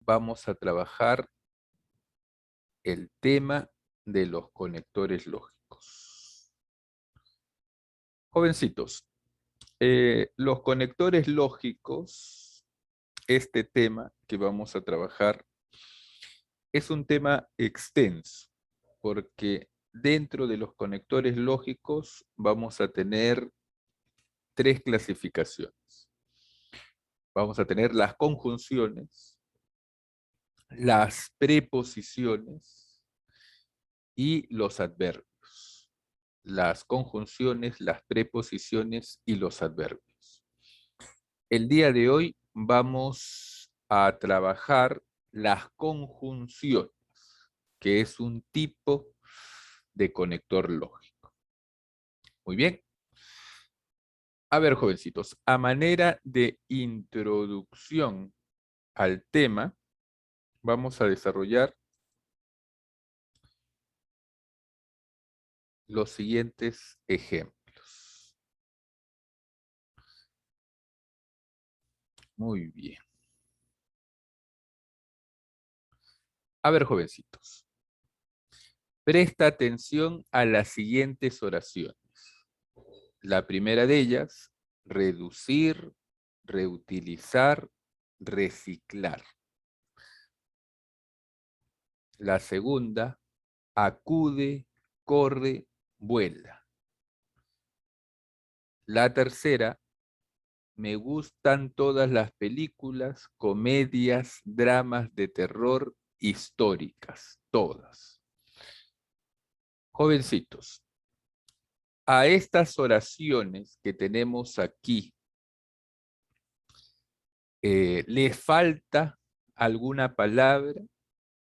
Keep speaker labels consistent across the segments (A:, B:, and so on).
A: vamos a trabajar el tema de los conectores lógicos. Jovencitos, los conectores lógicos, este tema que vamos a trabajar, es un tema extenso, porque dentro de los conectores lógicos vamos a tener tres clasificaciones. Vamos a tener las conjunciones, las preposiciones y los adverbios. Las conjunciones, las preposiciones y los adverbios. El día de hoy vamos a trabajar las conjunciones, que es un tipo de conector lógico. Muy bien. A ver, jovencitos, a manera de introducción al tema, vamos a desarrollar los siguientes ejemplos. Muy bien. A ver, jovencitos, presta atención a las siguientes oraciones. La primera de ellas, reducir, reutilizar, reciclar. La segunda, acude, corre, vuela. La tercera, me gustan todas las películas, comedias, dramas de terror, históricas, todas. Jovencitos, a estas oraciones que tenemos aquí, ¿les falta alguna palabra?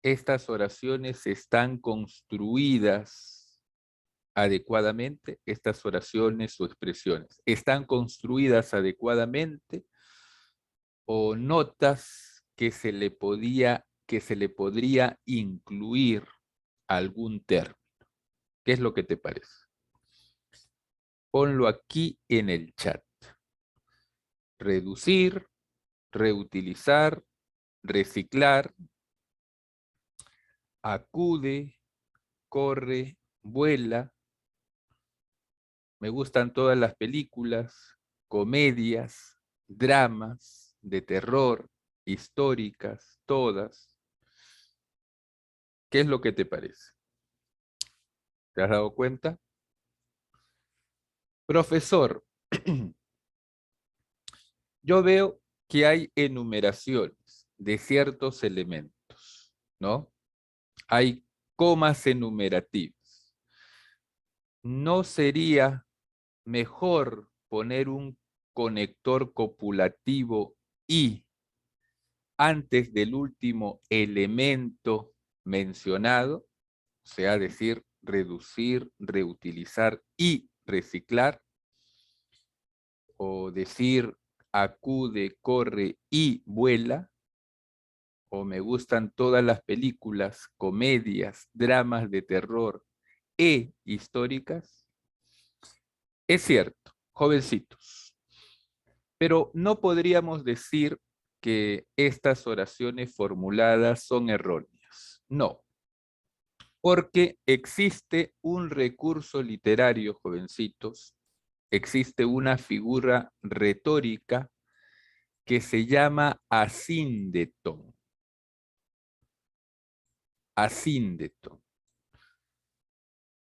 A: Estas oraciones están construidas adecuadamente, estas oraciones o expresiones, ¿están construidas adecuadamente o notas que se le podría incluir algún término? ¿Qué es lo que te parece? Ponlo aquí en el chat. Reducir, reutilizar, reciclar, acude, corre, vuela. Me gustan todas las películas, comedias, dramas de terror, históricas, todas. ¿Qué es lo que te parece? ¿Te has dado cuenta? Profesor, yo veo que hay enumeraciones de ciertos elementos, ¿no? Hay comas enumerativas. ¿No sería mejor poner un conector copulativo y antes del último elemento mencionado? O sea, decir reducir, reutilizar y reciclar, o decir acude, corre y vuela, o me gustan todas las películas, comedias, dramas de terror e históricas. Es cierto, jovencitos, pero no podríamos decir que estas oraciones formuladas son erróneas. No, porque existe un recurso literario, jovencitos, existe una figura retórica que se llama asíndeton. Asíndeton.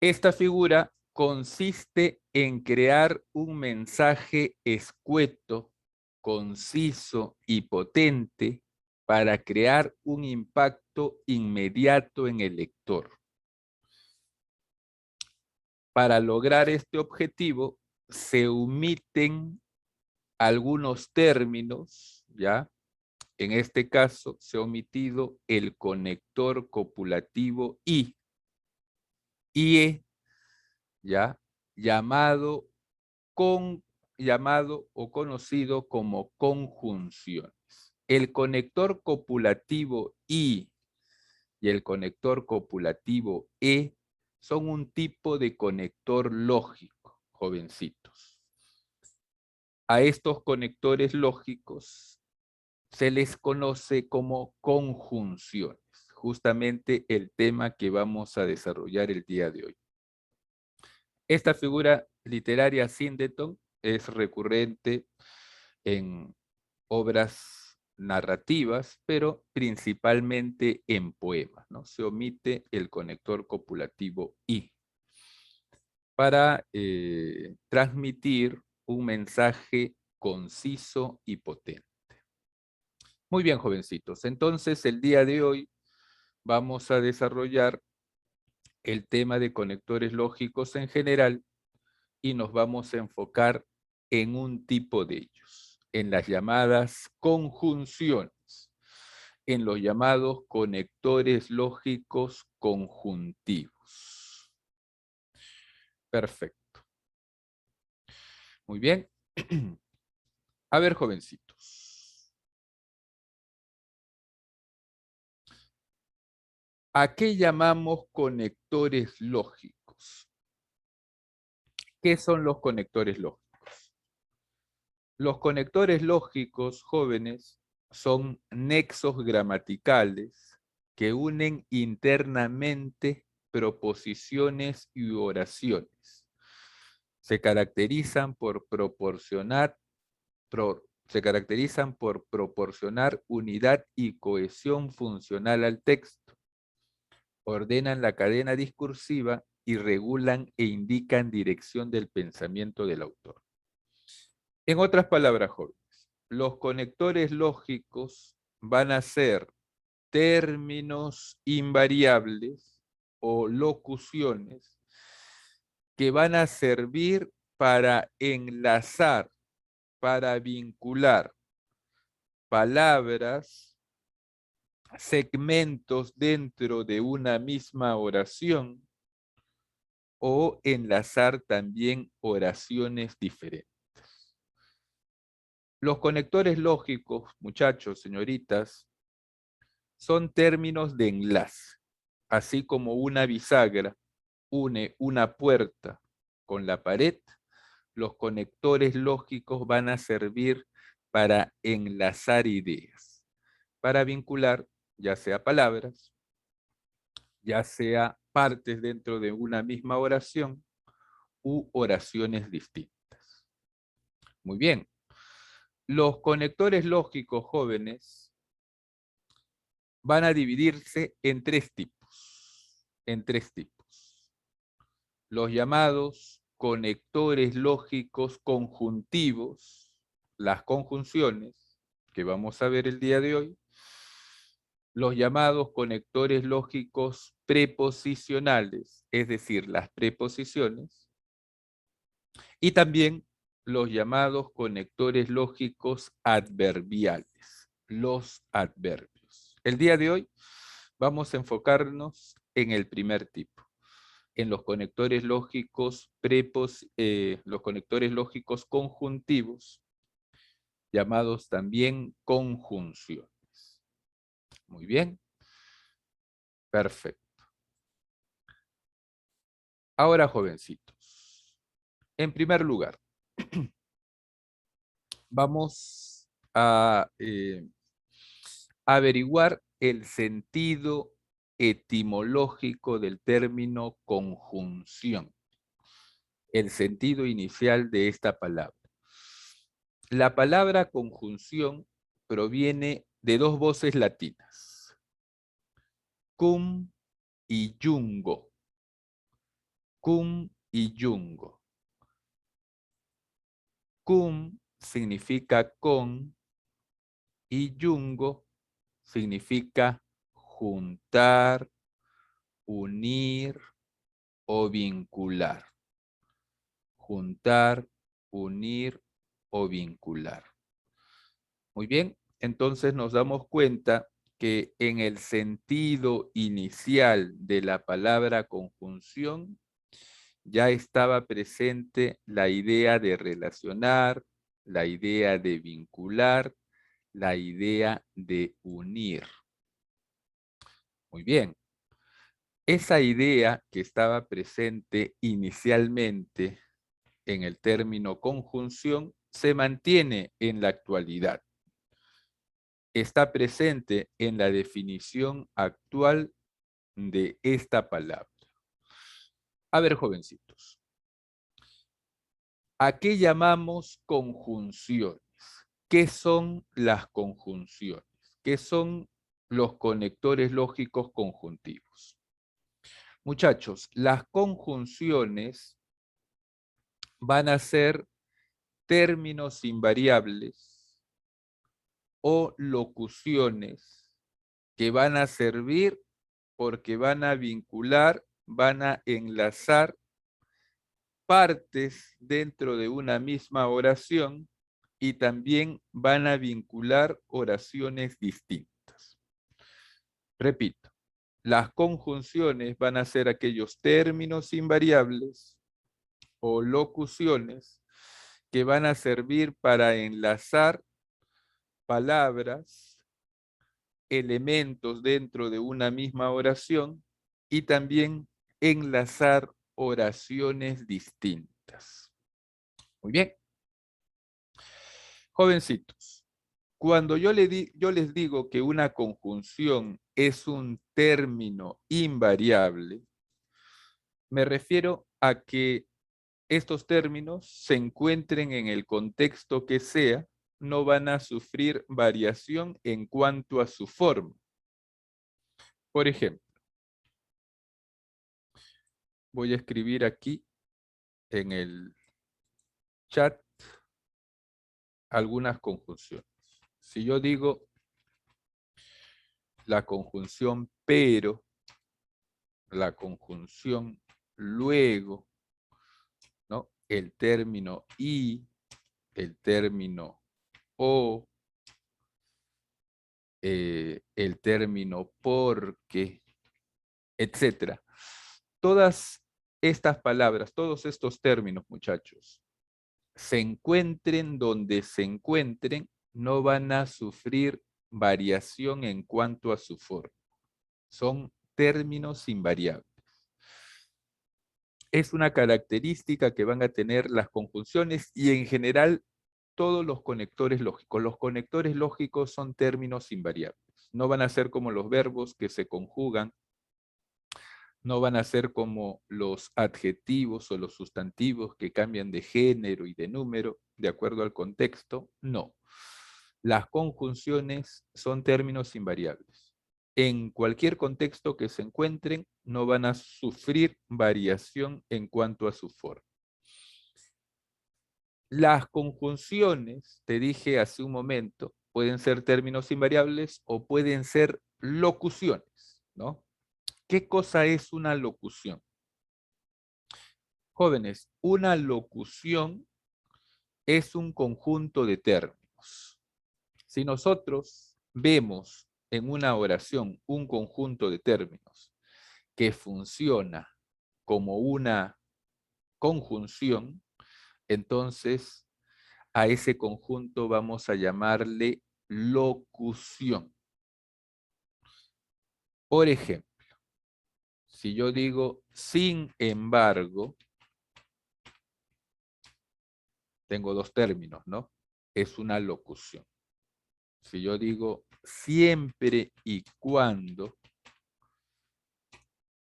A: Esta figura consiste en crear un mensaje escueto, conciso y potente para crear un impacto inmediato en el lector. Para lograr este objetivo, se omiten algunos términos, ¿ya? En este caso, se ha omitido el conector copulativo IE, ¿ya? Llamado o conocido como conjunciones. El conector copulativo I y el conector copulativo E son un tipo de conector lógico, jovencitos. A estos conectores lógicos se les conoce como conjunciones, justamente el tema que vamos a desarrollar el día de hoy. Esta figura literaria síndeton es recurrente en obras narrativas, pero principalmente en poemas, ¿no? Se omite el conector copulativo "y" para transmitir un mensaje conciso y potente. Muy bien, jovencitos. Entonces, el día de hoy vamos a desarrollar el tema de conectores lógicos en general y nos vamos a enfocar en un tipo de ellos, en las llamadas conjunciones, en los llamados conectores lógicos conjuntivos. Perfecto. Muy bien. A ver, jovencitos. ¿A qué llamamos conectores lógicos? ¿Qué son los conectores lógicos? Los conectores lógicos, jóvenes, son nexos gramaticales que unen internamente proposiciones y oraciones. Se caracterizan por proporcionar unidad y cohesión funcional al texto. Ordenan la cadena discursiva y regulan e indican dirección del pensamiento del autor. En otras palabras, jóvenes, los conectores lógicos van a ser términos invariables o locuciones que van a servir para enlazar, para vincular palabras, segmentos dentro de una misma oración o enlazar también oraciones diferentes. Los conectores lógicos, muchachos, señoritas, son términos de enlace, así como una bisagra une una puerta con la pared. Los conectores lógicos van a servir para enlazar ideas, para vincular ya sea palabras, ya sea partes dentro de una misma oración u oraciones distintas. Muy bien. Los conectores lógicos, jóvenes, van a dividirse en tres tipos. En tres tipos. Los llamados conectores lógicos conjuntivos, las conjunciones, que vamos a ver el día de hoy. Los llamados conectores lógicos preposicionales, es decir, las preposiciones. Y también los llamados conectores lógicos adverbiales, los adverbios. El día de hoy vamos a enfocarnos en el primer tipo, en los conectores lógicos los conectores lógicos conjuntivos, llamados también conjunciones. Muy bien, perfecto. Ahora, jovencitos, en primer lugar, vamos a averiguar el sentido etimológico del término conjunción, el sentido inicial de esta palabra. La palabra conjunción proviene de dos voces latinas, cum y jungo. Cum y jungo. Cum significa con y jungo significa juntar, unir o vincular. Juntar, unir o vincular. Muy bien, entonces nos damos cuenta que en el sentido inicial de la palabra conjunción ya estaba presente la idea de relacionar, la idea de vincular, la idea de unir. Muy bien. Esa idea que estaba presente inicialmente en el término conjunción se mantiene en la actualidad. está presente en la definición actual de esta palabra. A ver, jovencitos, ¿a qué llamamos conjunciones? ¿Qué son las conjunciones? ¿Qué son los conectores lógicos conjuntivos? Muchachos, las conjunciones van a ser términos invariables o locuciones que van a servir porque van a vincular, van a enlazar partes dentro de una misma oración y también van a vincular oraciones distintas. Repito, las conjunciones van a ser aquellos términos invariables o locuciones que van a servir para enlazar palabras, elementos dentro de una misma oración y también enlazar oraciones distintas. Muy bien. Jovencitos, cuando yo les digo que una conjunción es un término invariable, me refiero a que estos términos se encuentren en el contexto que sea, no van a sufrir variación en cuanto a su forma. Por ejemplo, voy a escribir aquí en el chat algunas conjunciones. Si yo digo la conjunción pero, la conjunción luego, ¿no? El término y, el término o, el término porque, etcétera. Todas estas palabras, todos estos términos, muchachos, se encuentren donde se encuentren, no van a sufrir variación en cuanto a su forma. Son términos invariables. Es una característica que van a tener las conjunciones y en general todos los conectores lógicos. Los conectores lógicos son términos invariables. No van a ser como los verbos que se conjugan, no van a ser como los adjetivos o los sustantivos que cambian de género y de número de acuerdo al contexto. No. Las conjunciones son términos invariables. En cualquier contexto que se encuentren, no van a sufrir variación en cuanto a su forma. Las conjunciones, te dije hace un momento, pueden ser términos invariables o pueden ser locuciones, ¿no? ¿Qué cosa es una locución? Jóvenes, una locución es un conjunto de términos. Si nosotros vemos en una oración un conjunto de términos que funciona como una conjunción, entonces a ese conjunto vamos a llamarle locución. Por ejemplo, si yo digo sin embargo, tengo dos términos, ¿no? Es una locución. Si yo digo siempre y cuando,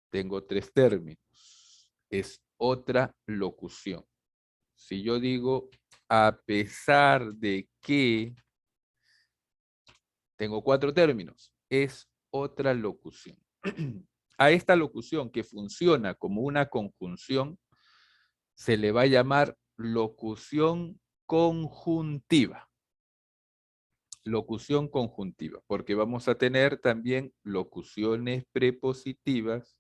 A: tengo tres términos. Es otra locución. Si yo digo a pesar de que, tengo cuatro términos. Es otra locución. A esta locución que funciona como una conjunción se le va a llamar locución conjuntiva. Locución conjuntiva, porque vamos a tener también locuciones prepositivas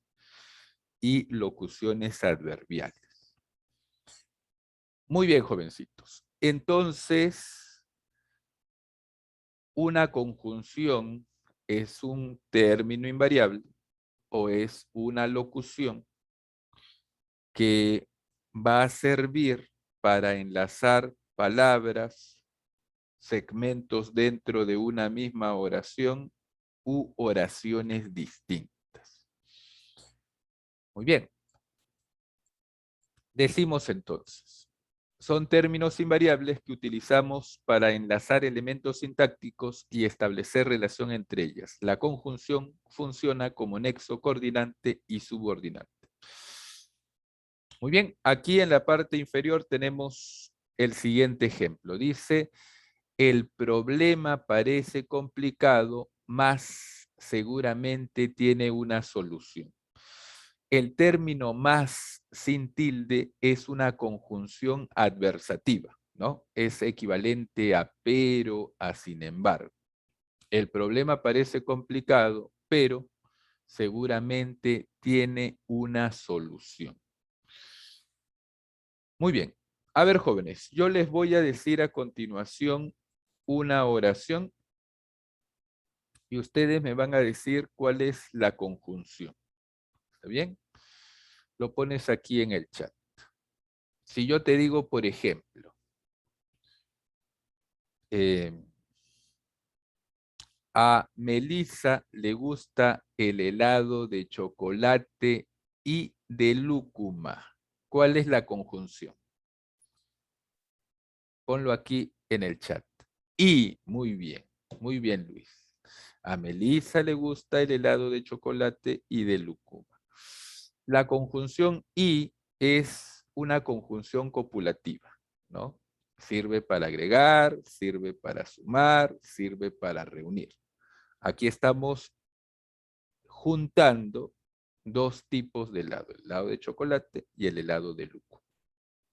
A: y locuciones adverbiales. Muy bien, jovencitos. Entonces, una conjunción es un término invariable o es una locución que va a servir para enlazar palabras, segmentos dentro de una misma oración u oraciones distintas. Muy bien. Decimos entonces, son términos invariables que utilizamos para enlazar elementos sintácticos y establecer relación entre ellas. La conjunción funciona como nexo coordinante y subordinante. Muy bien, aquí en la parte inferior tenemos el siguiente ejemplo. Dice, el problema parece complicado, mas seguramente tiene una solución. El término más sin tilde es una conjunción adversativa, ¿no? Es equivalente a pero, a sin embargo. El problema parece complicado, pero seguramente tiene una solución. Muy bien. A ver, jóvenes, yo les voy a decir a continuación una oración y ustedes me van a decir cuál es la conjunción. ¿Está bien? Lo pones aquí en el chat. Si yo te digo, por ejemplo, eh, a Melissa le gusta el helado de chocolate y de lúcuma. ¿Cuál es la conjunción? Ponlo aquí en el chat. Y, muy bien, Luis. A Melissa le gusta el helado de chocolate y de lúcuma. La conjunción y es una conjunción copulativa, ¿no? Sirve para agregar, sirve para sumar, sirve para reunir. Aquí estamos juntando dos tipos de helado, el helado de chocolate y el helado de lúcuma.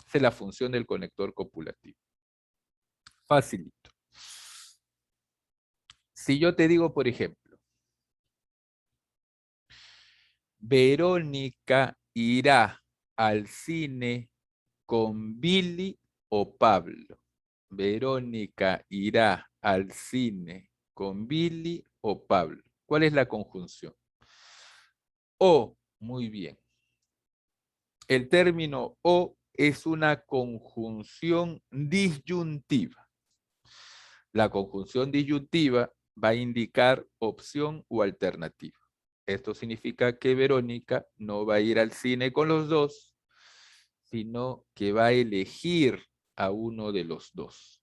A: Esa es la función del conector copulativo. Facilito. Si yo te digo, por ejemplo, Verónica irá al cine con Billy o Pablo. Verónica irá al cine con Billy o Pablo. ¿Cuál es la conjunción? O, muy bien. El término o es una conjunción disyuntiva. La conjunción disyuntiva va a indicar opción o alternativa. Esto significa que Verónica no va a ir al cine con los dos, sino que va a elegir a uno de los dos.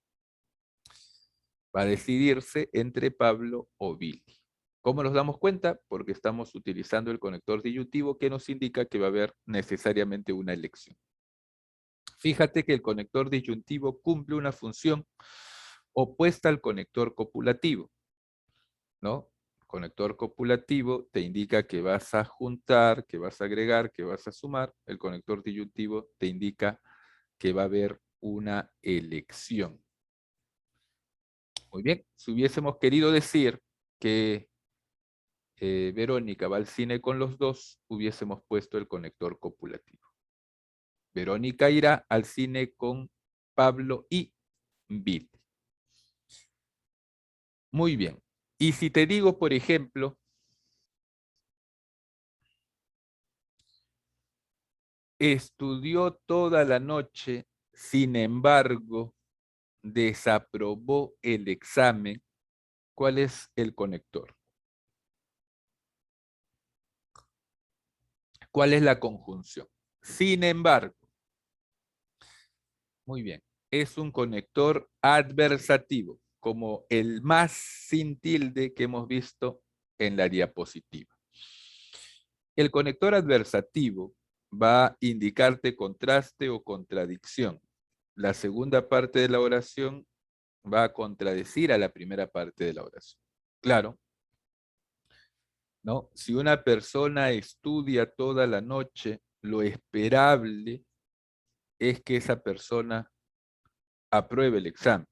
A: Va a decidirse entre Pablo o Billy. ¿Cómo nos damos cuenta? Porque estamos utilizando el conector disyuntivo que nos indica que va a haber necesariamente una elección. Fíjate que el conector disyuntivo cumple una función opuesta al conector copulativo, ¿no? El conector copulativo te indica que vas a juntar, que vas a agregar, que vas a sumar. El conector disyuntivo te indica que va a haber una elección. Muy bien, si hubiésemos querido decir que Verónica va al cine con los dos, hubiésemos puesto el conector copulativo. Verónica irá al cine con Pablo y Billy. Muy bien. Y si te digo, por ejemplo, estudió toda la noche, sin embargo, desaprobó el examen, ¿cuál es el conector? ¿Cuál es la conjunción? Sin embargo, muy bien, es un conector adversativo, como el más sin tilde que hemos visto en la diapositiva. El conector adversativo va a indicarte contraste o contradicción. La segunda parte de la oración va a contradecir a la primera parte de la oración. Claro, ¿no? Si una persona estudia toda la noche, lo esperable es que esa persona apruebe el examen.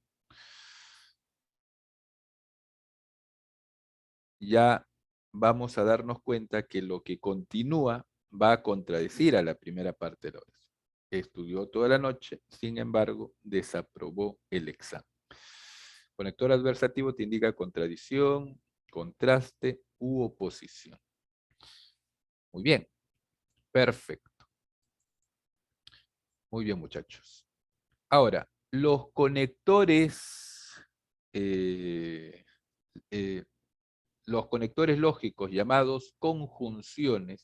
A: Ya vamos a darnos cuenta que lo que continúa va a contradecir a la primera parte de la oración. Estudió toda la noche, sin embargo, desaprobó el examen. Conector adversativo te indica contradicción, contraste u oposición. Muy bien, perfecto. Muy bien, muchachos. Ahora, los conectores, eh, eh, los conectores lógicos llamadas conjunciones,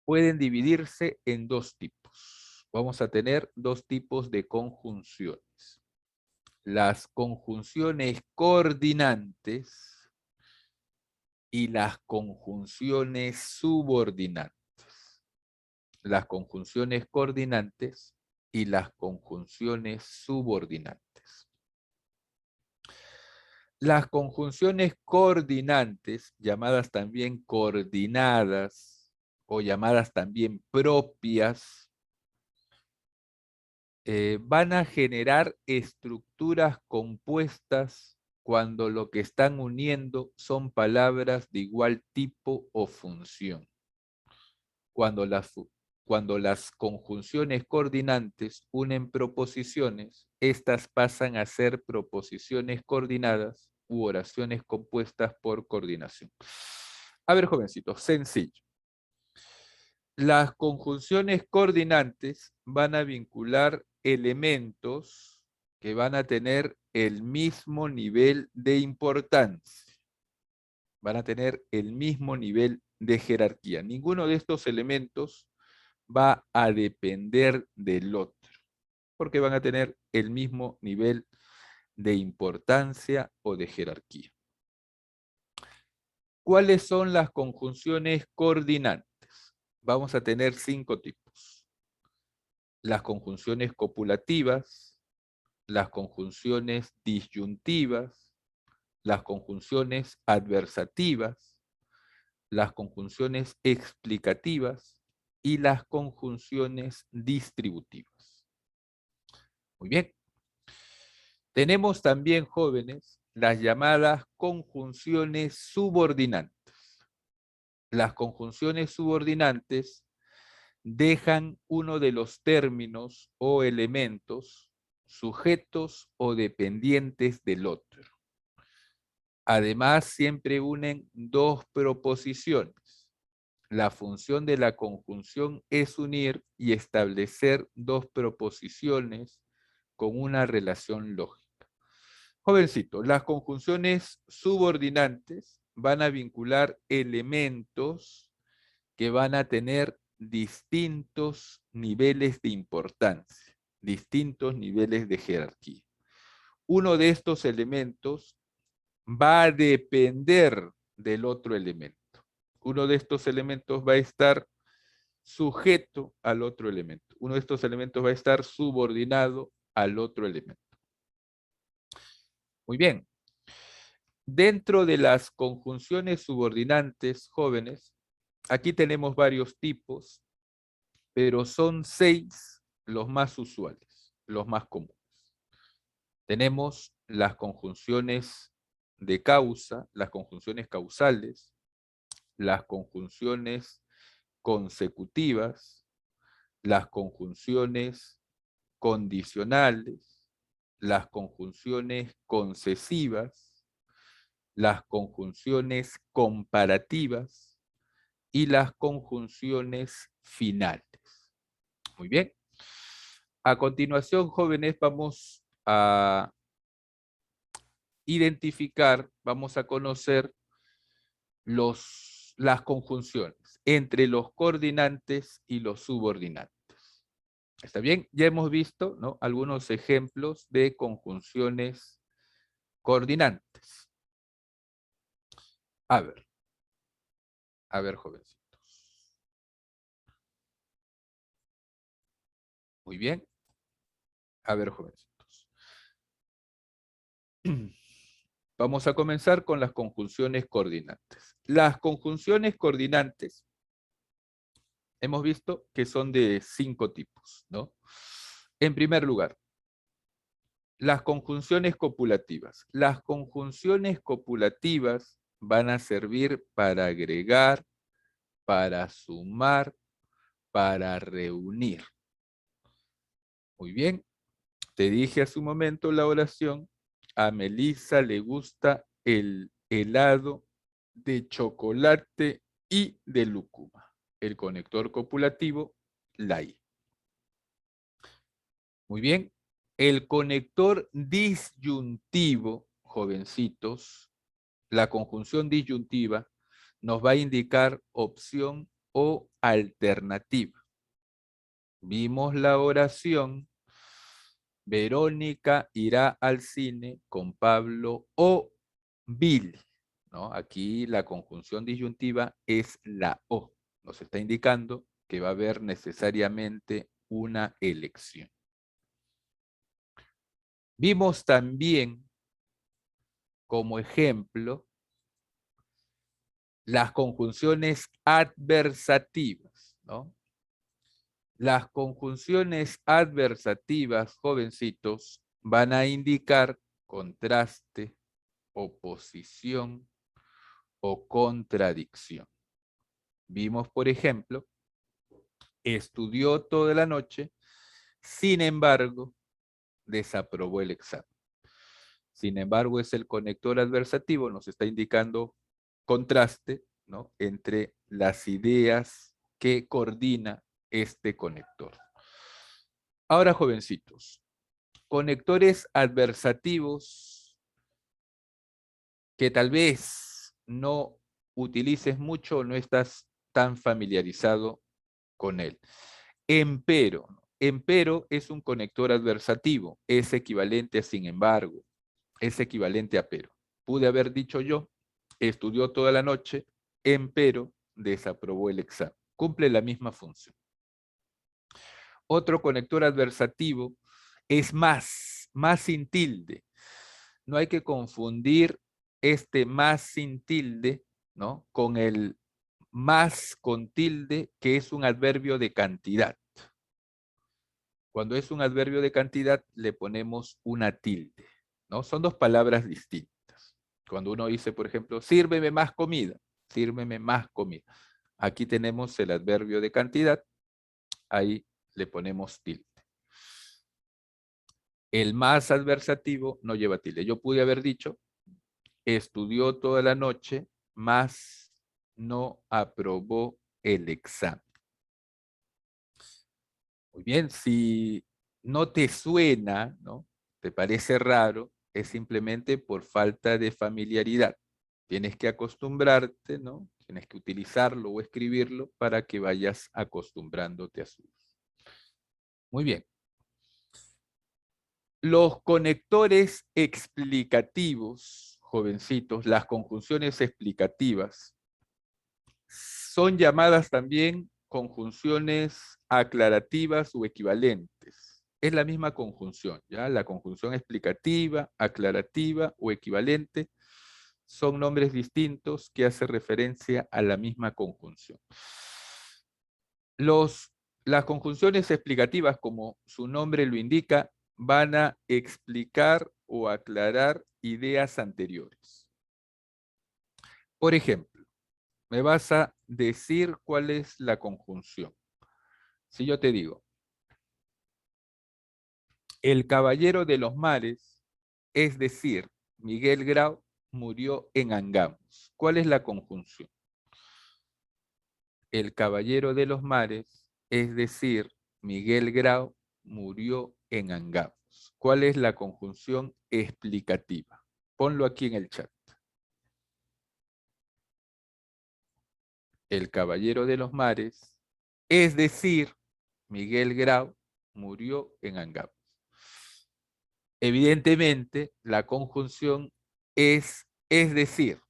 A: pueden dividirse en dos tipos. vamos a tener dos tipos de conjunciones. Las conjunciones coordinantes y las conjunciones subordinantes. Las conjunciones coordinantes y las conjunciones subordinantes. Las conjunciones coordinantes, llamadas también coordinadas o llamadas también propias, van a generar estructuras compuestas cuando lo que están uniendo son palabras de igual tipo o función. Cuando las conjunciones coordinantes unen proposiciones, estas pasan a ser proposiciones coordinadas u oraciones compuestas por coordinación. A ver, jovencitos, sencillo. Las conjunciones coordinantes van a vincular elementos que van a tener el mismo nivel de importancia. Van a tener el mismo nivel de jerarquía. Ninguno de estos elementos va a depender del otro, porque van a tener el mismo nivel de importancia o de jerarquía. ¿Cuáles son las conjunciones coordinantes? Vamos a tener 5 tipos. Las conjunciones copulativas, las conjunciones disyuntivas, las conjunciones adversativas, las conjunciones explicativas y las conjunciones distributivas. Muy bien. Tenemos también, jóvenes, las llamadas conjunciones subordinantes. Las conjunciones subordinantes dejan uno de los términos o elementos sujetos o dependientes del otro. Además, siempre unen dos proposiciones. La función de la conjunción es unir y establecer dos proposiciones con una relación lógica. Jovencito, las conjunciones subordinantes van a vincular elementos que van a tener distintos niveles de importancia, distintos niveles de jerarquía. Uno de estos elementos va a depender del otro elemento. Uno de estos elementos va a estar sujeto al otro elemento. Uno de estos elementos va a estar subordinado al otro elemento. Muy bien. Dentro de las conjunciones subordinantes, jóvenes, aquí tenemos varios tipos, pero son 6 los más usuales, los más comunes. Tenemos las conjunciones de causa, las conjunciones causales, las conjunciones consecutivas, las conjunciones condicionales, las conjunciones concesivas, las conjunciones comparativas y las conjunciones finales. Muy bien. A continuación, jóvenes, vamos a identificar, vamos a conocer las conjunciones entre los coordinantes y los subordinantes. ¿Está bien? Ya hemos visto, ¿no?, algunos ejemplos de conjunciones coordinantes. A ver, jovencitos. Muy bien. A ver, jovencitos. Vamos a comenzar con las conjunciones coordinantes. Las conjunciones coordinantes hemos visto que son de 5 tipos, ¿no? En primer lugar, las conjunciones copulativas. Las conjunciones copulativas van a servir para agregar, para sumar, para reunir. Muy bien. Te dije hace un momento la oración. A Melissa le gusta el helado de chocolate y de lúcuma. El conector copulativo, la I. Muy bien. El conector disyuntivo, jovencitos, la conjunción disyuntiva nos va a indicar opción o alternativa. Vimos la oración. Verónica irá al cine con Pablo o Billy, ¿no? Aquí la conjunción disyuntiva es la O. Nos está indicando que va a haber necesariamente una elección. Vimos también como ejemplo las conjunciones adversativas, ¿no? Las conjunciones adversativas, jovencitos, van a indicar contraste, oposición o contradicción. Vimos, por ejemplo, estudió toda la noche, sin embargo, desaprobó el examen. Sin embargo, es el conector adversativo, nos está indicando contraste, ¿no?, entre las ideas que coordina este conector. Ahora, jovencitos, conectores adversativos que tal vez no utilices mucho o no estás tan familiarizado con él. Empero. Empero es un conector adversativo, es equivalente a sin embargo, es equivalente a pero. Pude haber dicho yo, estudió toda la noche, empero desaprobó el examen. Cumple la misma función. Otro conector adversativo es más sin tilde. No hay que confundir este más sin tilde, ¿no?, con el más con tilde, que es un adverbio de cantidad. Cuando es un adverbio de cantidad, le ponemos una tilde, ¿no? Son dos palabras distintas. Cuando uno dice, por ejemplo, sírveme más comida, sírveme más comida. Aquí tenemos el adverbio de cantidad, ahí le ponemos tilde. El más adversativo no lleva tilde. Yo pude haber dicho, estudió toda la noche, mas no aprobó el examen. Muy bien, si no te suena, ¿no?, te parece raro, es simplemente por falta de familiaridad. Tienes que acostumbrarte, ¿no? Tienes que utilizarlo o escribirlo para que vayas acostumbrándote a su uso. Muy bien. Los conectores explicativos, jovencitos, las conjunciones explicativas, son llamadas también conjunciones aclarativas o equivalentes. Es la misma conjunción, ¿ya? La conjunción explicativa, aclarativa o equivalente son nombres distintos que hacen referencia a la misma conjunción. Las conjunciones explicativas, como su nombre lo indica, van a explicar o aclarar ideas anteriores. Por ejemplo, me vas a decir cuál es la conjunción. Si yo te digo, el caballero de los mares, es decir, Miguel Grau, murió en Angamos. ¿Cuál es la conjunción? El caballero de los mares, es decir, Miguel Grau, murió en Angamos. ¿Cuál es la conjunción explicativa? Ponlo aquí en el chat. El caballero de los mares, es decir, Miguel Grau, murió en Angamos. Evidentemente, la conjunción es decir.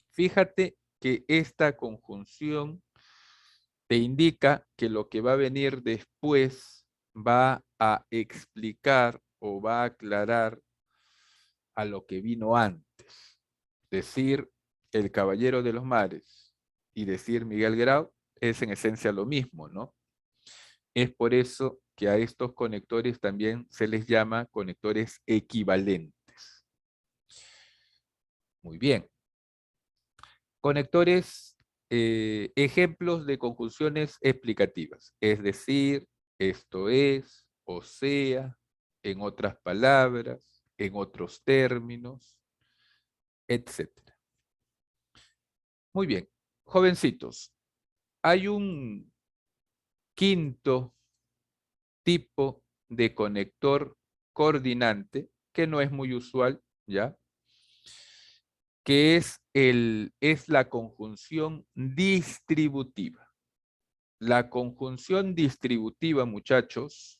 A: Fíjate que esta conjunción te indica que lo que va a venir después va a explicar o va a aclarar a lo que vino antes. Decir el caballero de los mares y decir Miguel Grau es en esencia lo mismo, ¿no? Es por eso que a estos conectores también se les llama conectores equivalentes. Muy bien. Conectores, ejemplos de conjunciones explicativas. Es decir, esto es, o sea, en otras palabras, en otros términos, etc. Muy bien. Jovencitos, hay un quinto tipo de conector coordinante que no es muy usual, ¿ya?, que es la conjunción distributiva. La conjunción distributiva, muchachos,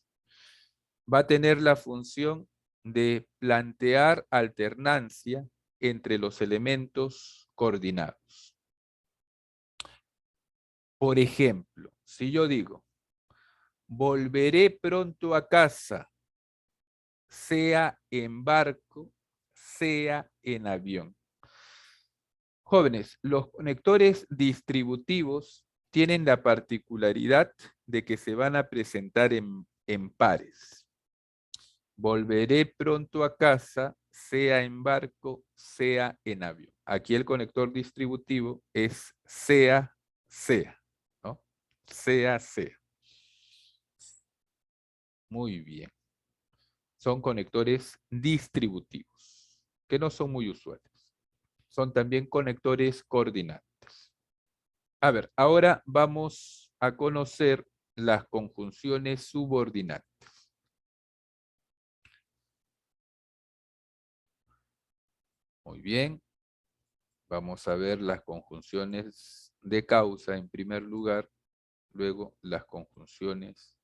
A: va a tener la función de plantear alternancia entre los elementos coordinados. Por ejemplo, si yo digo, volveré pronto a casa, sea en barco, sea en avión. Jóvenes, los conectores distributivos tienen la particularidad de que se van a presentar en pares. Volveré pronto a casa, sea en barco, sea en avión. Aquí el conector distributivo es sea, sea, ¿no? Sea, sea. Muy bien. Son conectores distributivos, que no son muy usuales. Son también conectores coordinantes. A ver, ahora vamos a conocer las conjunciones subordinantes. Muy bien. Vamos a ver las conjunciones de causa en primer lugar, luego las conjunciones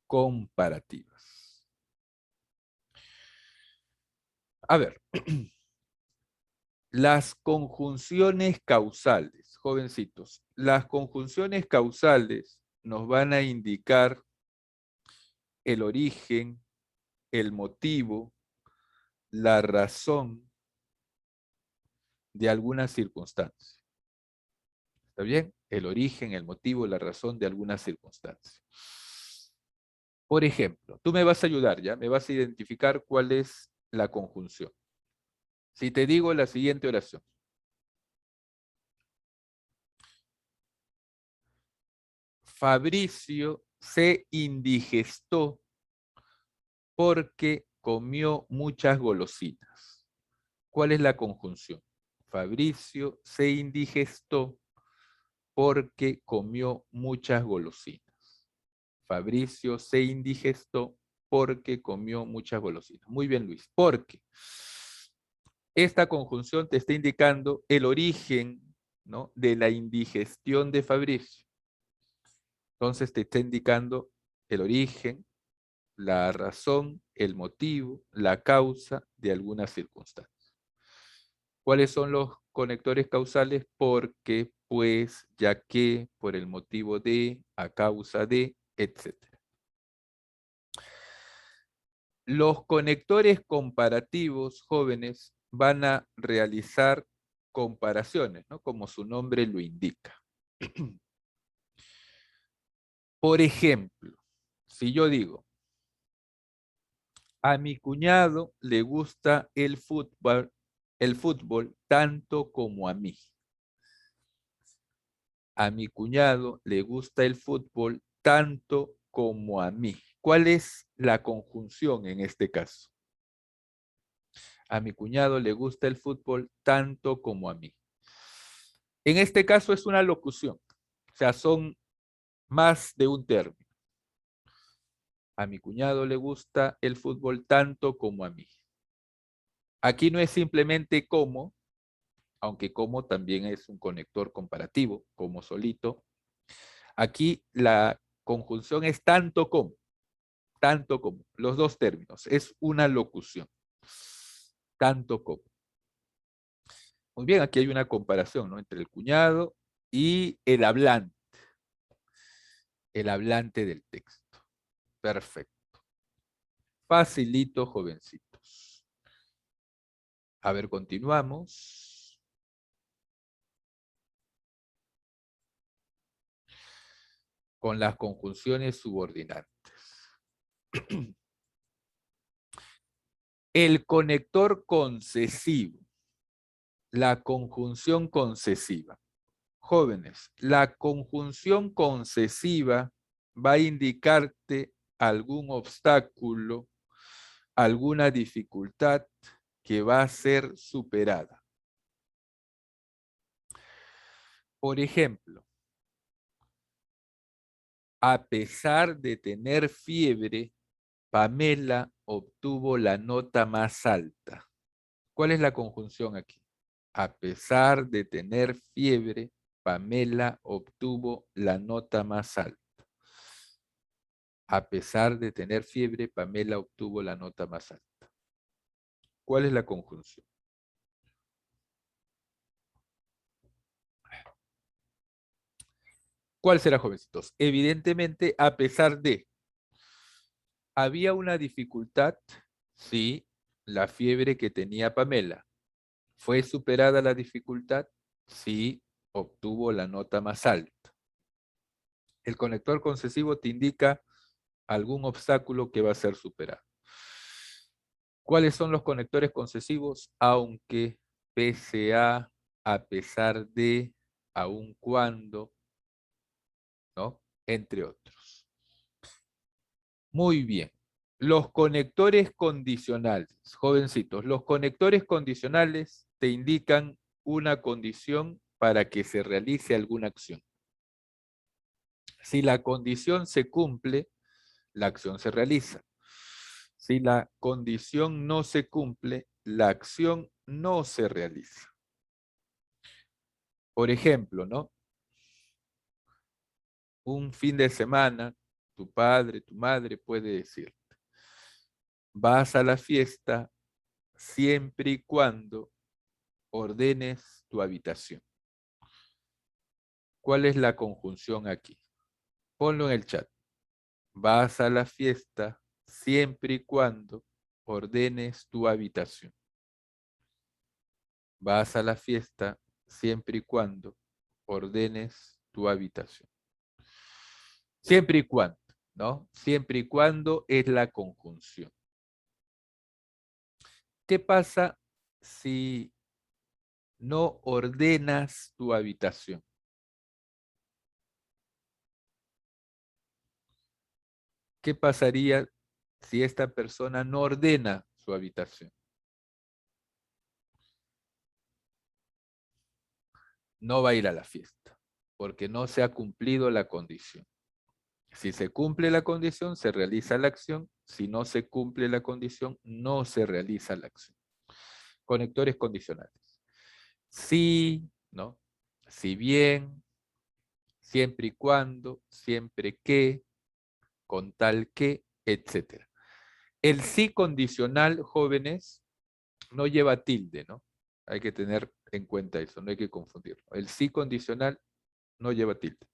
A: comparativas. A ver, las conjunciones causales, jovencitos, las conjunciones causales nos van a indicar el origen, el motivo, la razón de alguna circunstancia. ¿Está bien? El origen, el motivo, la razón de alguna circunstancia. Por ejemplo, tú me vas a ayudar, ¿ya? Me vas a identificar cuál es la conjunción. Si te digo la siguiente oración. Fabricio se indigestó porque comió muchas golosinas. ¿Cuál es la conjunción? Fabricio se indigestó porque comió muchas golosinas. Fabricio se indigestó porque comió muchas golosinas. Muy bien, Luis. Porque esta conjunción te está indicando el origen, ¿no?, de la indigestión de Fabricio. Entonces te está indicando el origen, la razón, el motivo, la causa de alguna circunstancia. ¿Cuáles son los conectores causales? Porque, pues, ya que, por el motivo de, a causa de, etc. Los conectores comparativos, jóvenes, van a realizar comparaciones, ¿no? Como su nombre lo indica. Por ejemplo, si yo digo, a mi cuñado le gusta el fútbol tanto como a mí. A mi cuñado le gusta el fútbol tanto como a mí. ¿Cuál es la conjunción en este caso? A mi cuñado le gusta el fútbol tanto como a mí. En este caso es una locución, o sea, son más de un término. A mi cuñado le gusta el fútbol tanto como a mí. Aquí no es simplemente como, aunque como también es un conector comparativo, como solito. Aquí la conjunción es tanto como, los dos términos, es una locución, tanto como. Muy bien, aquí hay una comparación, ¿no?, entre el cuñado y el hablante del texto. Perfecto. Facilito, jovencitos. A ver, continuamos. Con las conjunciones subordinantes. El conector concesivo. La conjunción concesiva. Jóvenes, la conjunción concesiva va a indicarte algún obstáculo, alguna dificultad que va a ser superada. Por ejemplo, a pesar de tener fiebre, Pamela obtuvo la nota más alta. ¿Cuál es la conjunción aquí? A pesar de tener fiebre, Pamela obtuvo la nota más alta. A pesar de tener fiebre, Pamela obtuvo la nota más alta. ¿Cuál es la conjunción? ¿Cuál será, jovencitos? Evidentemente, a pesar de, había una dificultad, sí, la fiebre que tenía Pamela. ¿Fue superada la dificultad? Sí, obtuvo la nota más alta. El conector concesivo te indica algún obstáculo que va a ser superado. ¿Cuáles son los conectores concesivos? Aunque, pese a pesar de, aun cuando, ¿no? Entre otros. Muy bien. Los conectores condicionales, jovencitos, los conectores condicionales te indican una condición para que se realice alguna acción. Si la condición se cumple, la acción se realiza. Si la condición no se cumple, la acción no se realiza. Por ejemplo, ¿no? Un fin de semana, tu padre, tu madre puede decir, vas a la fiesta siempre y cuando ordenes tu habitación. ¿Cuál es la conjunción aquí? Ponlo en el chat. Vas a la fiesta siempre y cuando ordenes tu habitación. Vas a la fiesta siempre y cuando ordenes tu habitación. Siempre y cuando, ¿no? Siempre y cuando es la conjunción. ¿Qué pasa si no ordenas tu habitación? ¿Qué pasaría si esta persona no ordena su habitación? No va a ir a la fiesta, porque no se ha cumplido la condición. Si se cumple la condición, se realiza la acción. Si no se cumple la condición, no se realiza la acción. Conectores condicionales. Si, ¿no? Si bien, siempre y cuando, siempre que, con tal que, etc. El sí condicional, jóvenes, no lleva tilde, ¿no? Hay que tener en cuenta eso, no hay que confundirlo. El sí condicional no lleva tilde.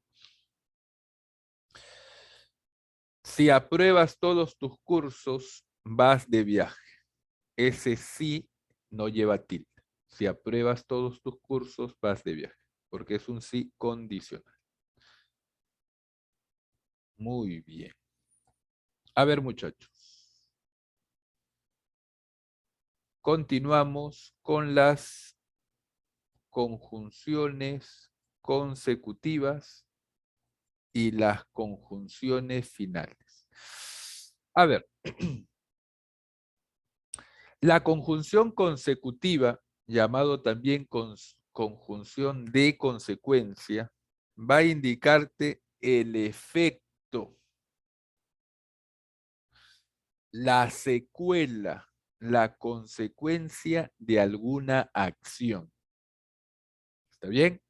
A: Si apruebas todos tus cursos, vas de viaje. Ese sí no lleva tilde. Si apruebas todos tus cursos, vas de viaje, porque es un sí condicional. Muy bien. A ver, muchachos. Continuamos con las conjunciones consecutivas y las conjunciones finales. A ver, la conjunción consecutiva, llamado también conjunción de consecuencia, va a indicarte el efecto, la secuela, la consecuencia de alguna acción. ¿Está bien?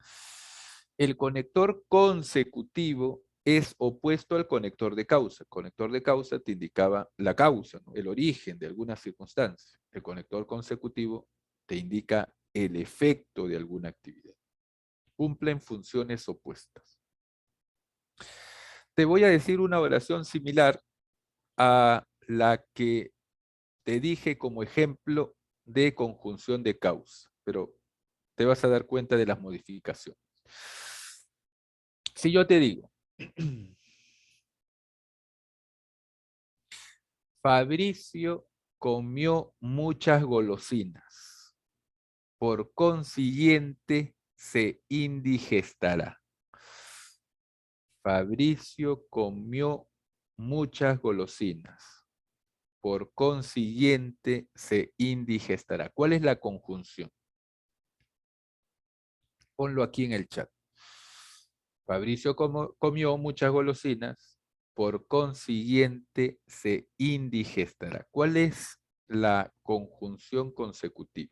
A: El conector consecutivo es opuesto al conector de causa. El conector de causa te indicaba la causa, ¿no? El origen de alguna circunstancia. El conector consecutivo te indica el efecto de alguna actividad. Cumplen funciones opuestas. Te voy a decir una oración similar a la que te dije como ejemplo de conjunción de causa, pero te vas a dar cuenta de las modificaciones. Si yo te digo, Fabricio comió muchas golosinas, por consiguiente se indigestará. Fabricio comió muchas golosinas, por consiguiente se indigestará. ¿Cuál es la conjunción? Ponlo aquí en el chat. Fabricio comió muchas golosinas, por consiguiente se indigestará. ¿Cuál es la conjunción consecutiva?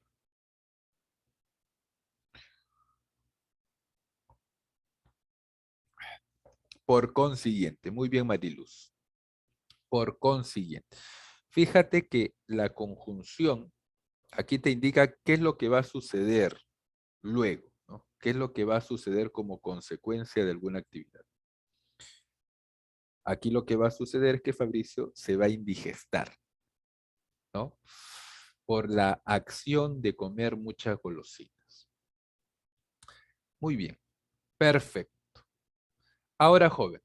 A: Por consiguiente, muy bien, Mariluz. Por consiguiente. Fíjate que la conjunción aquí te indica qué es lo que va a suceder luego, ¿no? ¿Qué es lo que va a suceder como consecuencia de alguna actividad? Aquí lo que va a suceder es que Fabricio se va a indigestar, ¿no? Por la acción de comer muchas golosinas. Muy bien, perfecto. Ahora, joven,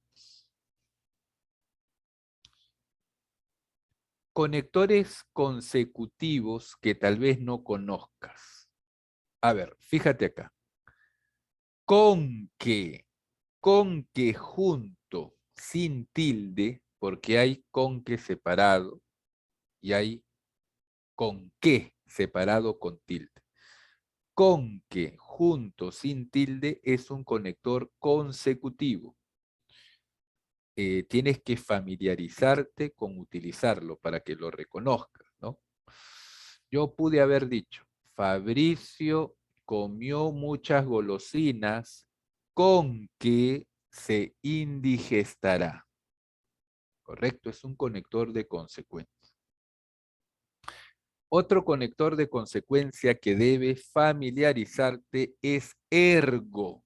A: conectores consecutivos que tal vez no conozcas. A ver, fíjate acá. Con que junto, sin tilde, porque hay con que separado y hay con que separado con tilde. Con que junto, sin tilde, es un conector consecutivo. Tienes que familiarizarte con utilizarlo para que lo reconozcas, ¿no? Yo pude haber dicho, Fabricio comió muchas golosinas con que se indigestará. Correcto, es un conector de consecuencia. Otro conector de consecuencia que debes familiarizarte es ergo.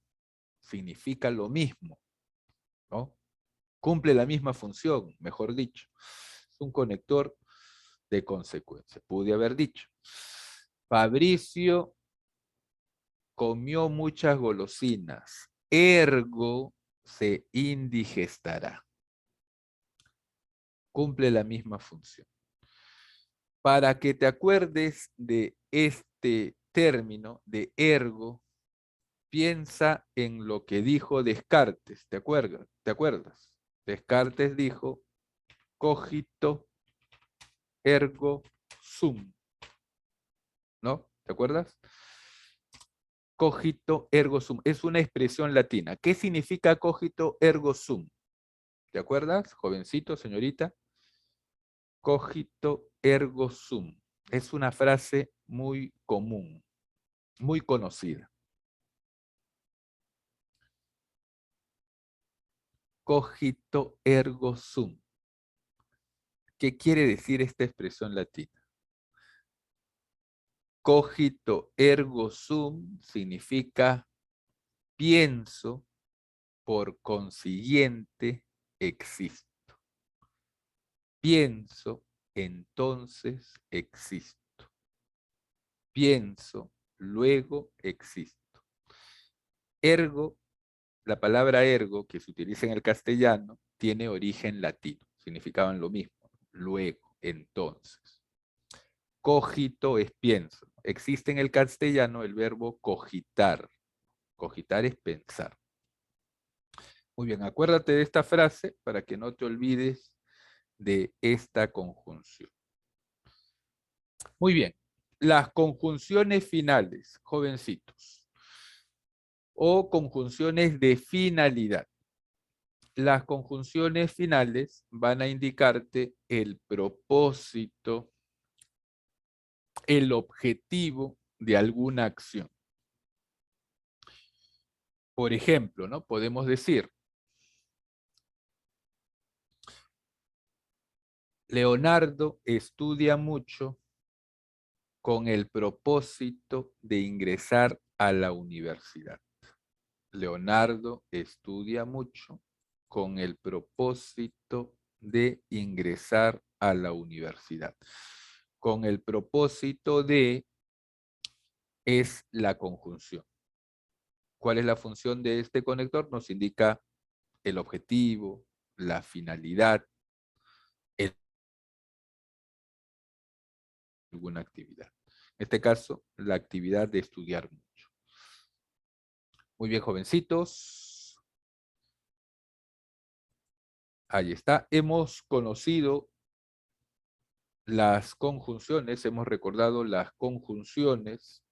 A: Significa lo mismo, ¿no? Cumple la misma función, mejor dicho. Es un conector de consecuencia. Pude haber dicho, Fabricio comió muchas golosinas, ergo se indigestará. Cumple la misma función. Para que te acuerdes de este término de ergo, piensa en lo que dijo Descartes, ¿te acuerdas? ¿Te acuerdas? Descartes dijo, cogito ergo sum, ¿no? ¿Te acuerdas? Cogito ergo sum. Es una expresión latina. ¿Qué significa cogito ergo sum? ¿Te acuerdas, jovencito, señorita? Cogito ergo sum. Es una frase muy común, muy conocida. Cogito ergo sum. ¿Qué quiere decir esta expresión latina? Cogito ergo sum significa pienso, por consiguiente existo. Pienso, entonces existo. Pienso, luego existo. Ergo, la palabra ergo que se utiliza en el castellano tiene origen latino, significaban lo mismo, luego, entonces. Cogito es pienso. Existe en el castellano el verbo cogitar. Cogitar es pensar. Muy bien, acuérdate de esta frase para que no te olvides de esta conjunción. Muy bien, las conjunciones finales, jovencitos, o conjunciones de finalidad. Las conjunciones finales van a indicarte el propósito, el objetivo de alguna acción. Por ejemplo, ¿no? Podemos decir, Leonardo estudia mucho con el propósito de ingresar a la universidad. Leonardo estudia mucho con el propósito de ingresar a la universidad. Con el propósito de es la conjunción. ¿Cuál es la función de este conector? Nos indica el objetivo, la finalidad, alguna actividad. En este caso, la actividad de estudiar mucho. Muy bien, jovencitos. Ahí está. Hemos conocido las conjunciones, hemos recordado las conjunciones.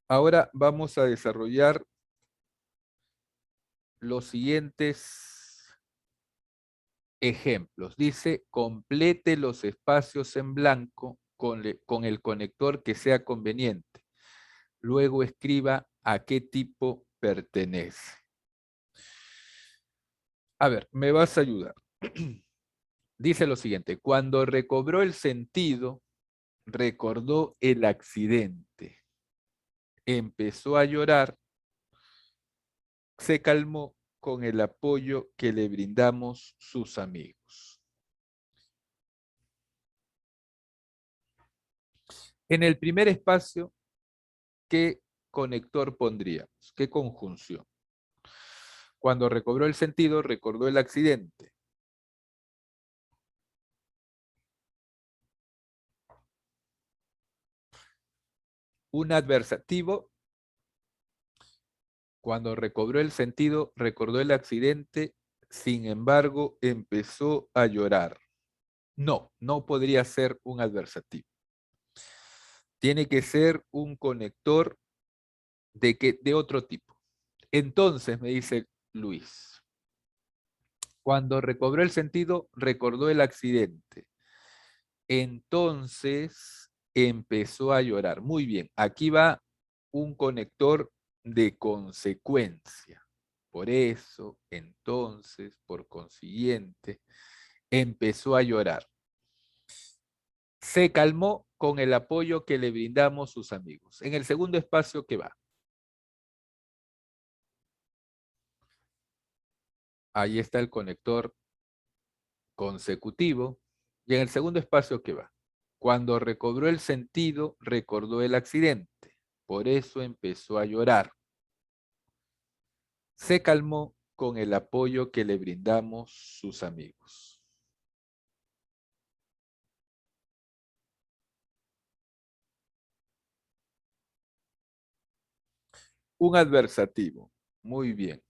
A: Ahora vamos a desarrollar los siguientes ejemplos. Dice, complete los espacios en blanco con el conector que sea conveniente. Luego escriba a qué tipo pertenece. A ver, me vas a ayudar. Dice lo siguiente, cuando recobró el sentido, recordó el accidente, empezó a llorar, se calmó con el apoyo que le brindamos sus amigos. En el primer espacio, ¿qué conector pondríamos? ¿Qué conjunción? Cuando recobró el sentido, recordó el accidente. Un adversativo. Cuando recobró el sentido, recordó el accidente, sin embargo, empezó a llorar. No, no podría ser un adversativo. Tiene que ser un conector de otro tipo. Entonces, me dice Luis, cuando recobró el sentido, recordó el accidente. Entonces, empezó a llorar. Muy bien, aquí va un conector de consecuencia. Por eso, entonces, por consiguiente, empezó a llorar. Se calmó con el apoyo que le brindamos sus amigos. En el segundo espacio, ¿qué va? Ahí está el conector consecutivo. Y en el segundo espacio, ¿qué va? Cuando recobró el sentido, recordó el accidente. Por eso empezó a llorar. Se calmó con el apoyo que le brindamos sus amigos. Un adversativo. Muy bien.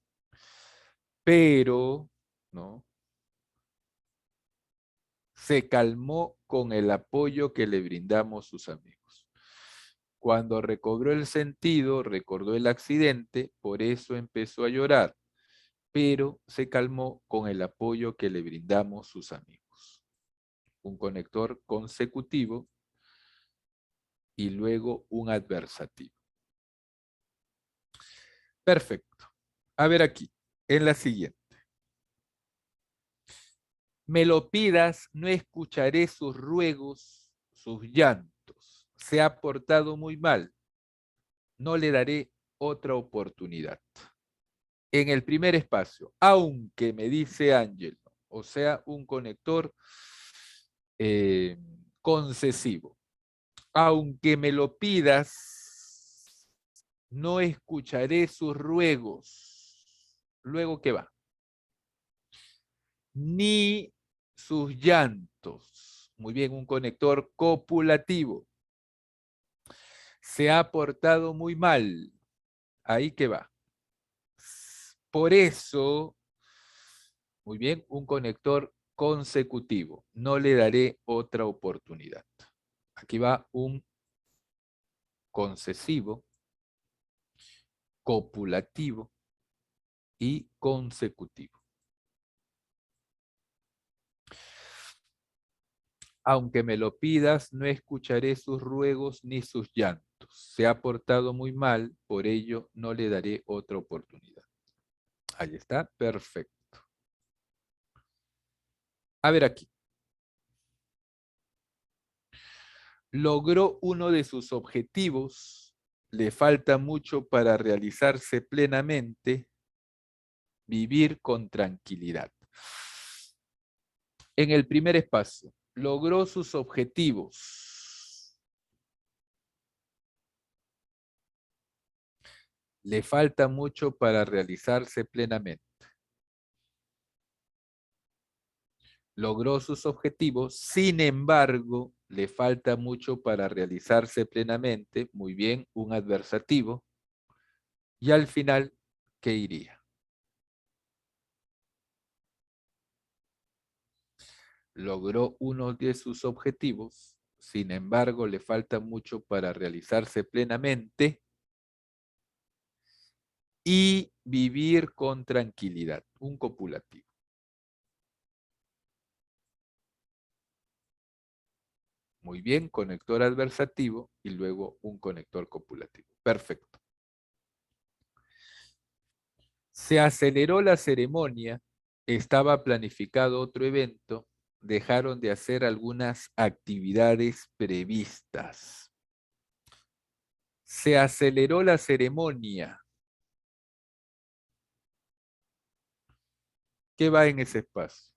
A: Pero, ¿no? Se calmó con el apoyo que le brindamos sus amigos. Cuando recobró el sentido, recordó el accidente, por eso empezó a llorar, pero se calmó con el apoyo que le brindamos sus amigos. Un conector consecutivo y luego un adversativo. Perfecto. A ver aquí, en la siguiente. Me lo pidas, no escucharé sus ruegos, sus llantos. Se ha portado muy mal. No le daré otra oportunidad. En el primer espacio, aunque me dice Ángel, o sea, un conector eh, concesivo. Aunque me lo pidas, no escucharé sus ruegos. Luego, ¿qué va? Ni sus llantos. Muy bien, un conector copulativo. Se ha portado muy mal. Ahí que va. Por eso, muy bien, un conector consecutivo. No le daré otra oportunidad. Aquí va un concesivo, copulativo y consecutivo. Aunque me lo pidas, no escucharé sus ruegos ni sus llantos. Se ha portado muy mal, por ello no le daré otra oportunidad. Ahí está, perfecto. A ver aquí. Logró uno de sus objetivos, le falta mucho para realizarse plenamente, vivir con tranquilidad. En el primer espacio, logró sus objetivos. Le falta mucho para realizarse plenamente. Logró sus objetivos, sin embargo, le falta mucho para realizarse plenamente. Muy bien, un adversativo. Y al final, ¿qué iría? Logró uno de sus objetivos, sin embargo, le falta mucho para realizarse plenamente y vivir con tranquilidad, un copulativo. Muy bien, conector adversativo y luego un conector copulativo. Perfecto. Se aceleró la ceremonia, estaba planificado otro evento, dejaron de hacer algunas actividades previstas. Se aceleró la ceremonia. ¿Qué va en ese espacio?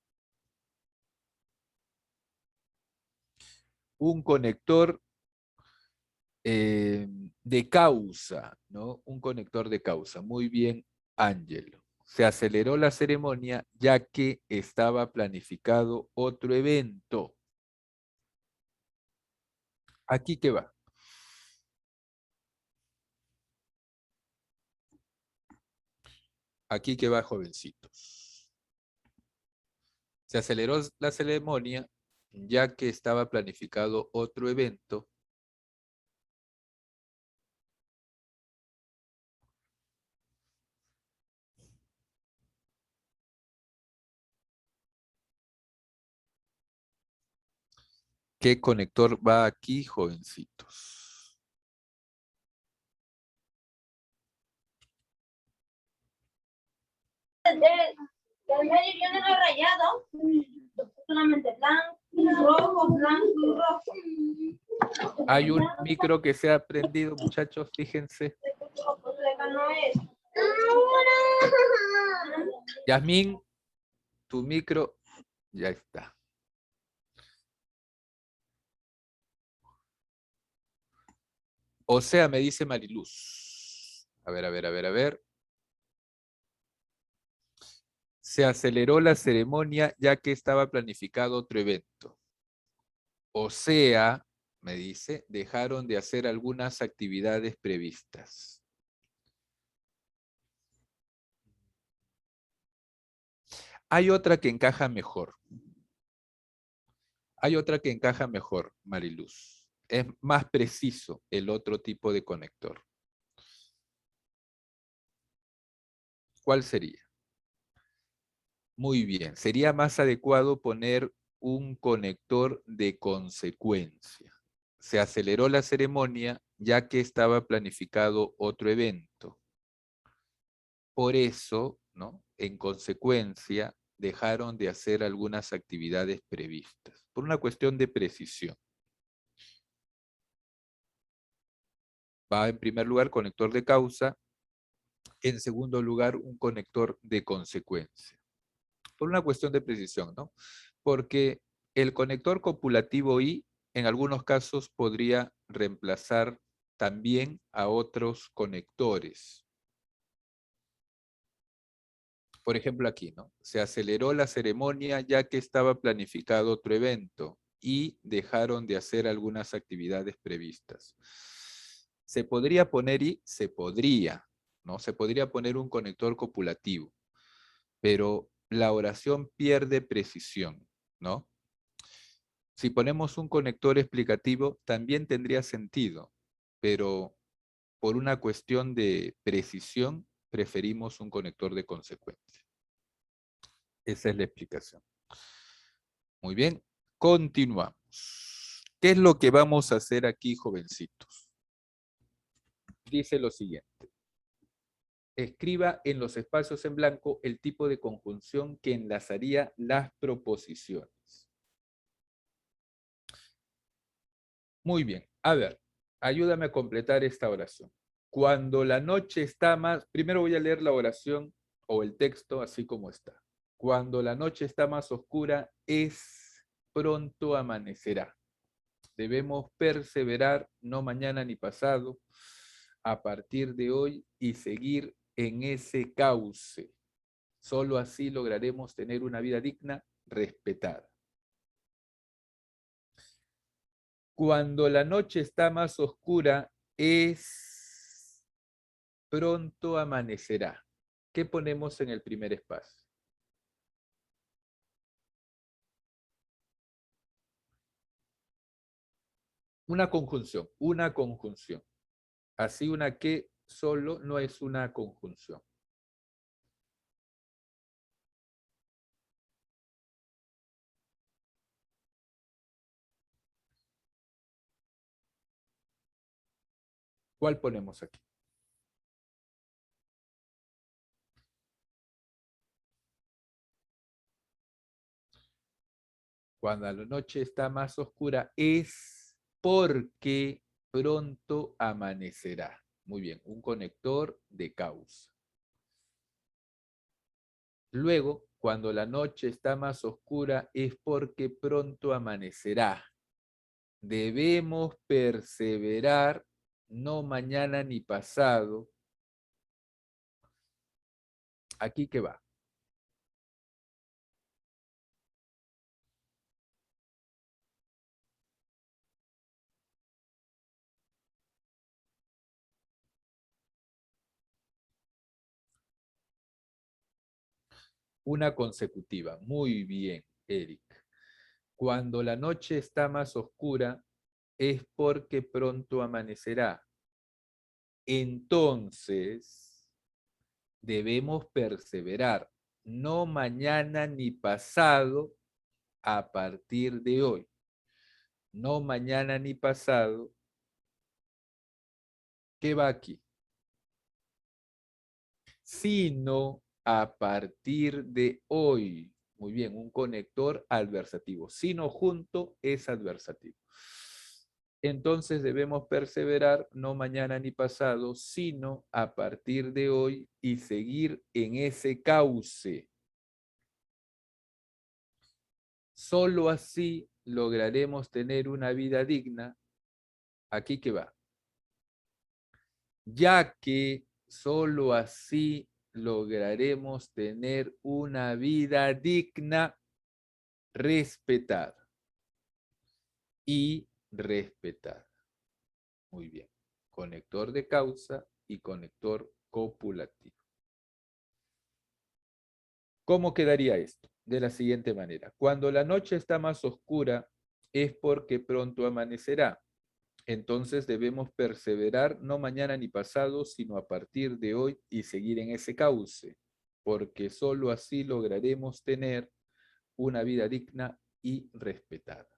A: Un conector de causa, ¿no? Un conector de causa. Muy bien, Ángelo. Se aceleró la ceremonia ya que estaba planificado otro evento. ¿Aquí qué va? Aquí qué va, jovencitos. Se aceleró la ceremonia ya que estaba planificado otro evento. ¿Qué conector va aquí, jovencitos?
B: El medio yo no lo he rayado. Solamente blanco, rojo, blanco y rojo.
A: Hay un micro que se ha prendido, muchachos, fíjense.
B: No es.
A: Yasmín, tu micro ya está. O sea, me dice Mariluz. A ver, a ver, a ver, a ver. Se aceleró la ceremonia ya que estaba planificado otro evento. O sea, me dice, dejaron de hacer algunas actividades previstas. Hay otra que encaja mejor. Hay otra que encaja mejor, Mariluz. Es más preciso el otro tipo de conector. ¿Cuál sería? Muy bien. Sería más adecuado poner un conector de consecuencia. Se aceleró la ceremonia ya que estaba planificado otro evento. Por eso, ¿no? En consecuencia, dejaron de hacer algunas actividades previstas, por una cuestión de precisión. Va en primer lugar conector de causa, en segundo lugar un conector de consecuencia. Por una cuestión de precisión, ¿no? Porque el conector copulativo I en algunos casos podría reemplazar también a otros conectores. Por ejemplo aquí, ¿no? Se aceleró la ceremonia ya que estaba planificado otro evento y dejaron de hacer algunas actividades previstas. Se podría poner y se podría, ¿no? Se podría poner un conector copulativo, pero la oración pierde precisión, ¿no? Si ponemos un conector explicativo, también tendría sentido, pero por una cuestión de precisión, preferimos un conector de consecuencia. Esa es la explicación. Muy bien, continuamos. ¿Qué es lo que vamos a hacer aquí, jovencitos? Dice lo siguiente. Escriba en los espacios en blanco el tipo de conjunción que enlazaría las proposiciones. Muy bien, a ver, ayúdame a completar esta oración. Cuando la noche está más, primero voy a leer la oración o el texto así como está. Cuando la noche está más oscura, es pronto amanecerá. Debemos perseverar, no mañana ni pasado, a partir de hoy y seguir en ese cauce. Solo así lograremos tener una vida digna, respetada. Cuando la noche está más oscura, es pronto amanecerá. ¿Qué ponemos en el primer espacio? Una conjunción, una conjunción. Así una que solo no es una conjunción. ¿Cuál ponemos aquí? Cuando la noche está más oscura es porque pronto amanecerá. Muy bien, un conector de causa. Luego, cuando la noche está más oscura es porque pronto amanecerá. Debemos perseverar, no mañana ni pasado. Aquí que va. Una consecutiva. Muy bien, Eric. Cuando la noche está más oscura es porque pronto amanecerá. Entonces, debemos perseverar, no mañana ni pasado a partir de hoy. No mañana ni pasado. ¿Qué va aquí? Sino a partir de hoy. Muy bien, un conector adversativo. Sino junto es adversativo. Entonces debemos perseverar, no mañana ni pasado, sino a partir de hoy y seguir en ese cauce. Solo así lograremos tener una vida digna. Aquí que va. Ya que solo así lograremos tener una vida digna, respetada y respetada. Muy bien. Conector de causa y conector copulativo. ¿Cómo quedaría esto? De la siguiente manera. Cuando la noche está más oscura es porque pronto amanecerá. Entonces debemos perseverar no mañana ni pasado, sino a partir de hoy y seguir en ese cauce, porque sólo así lograremos tener una vida digna y respetada.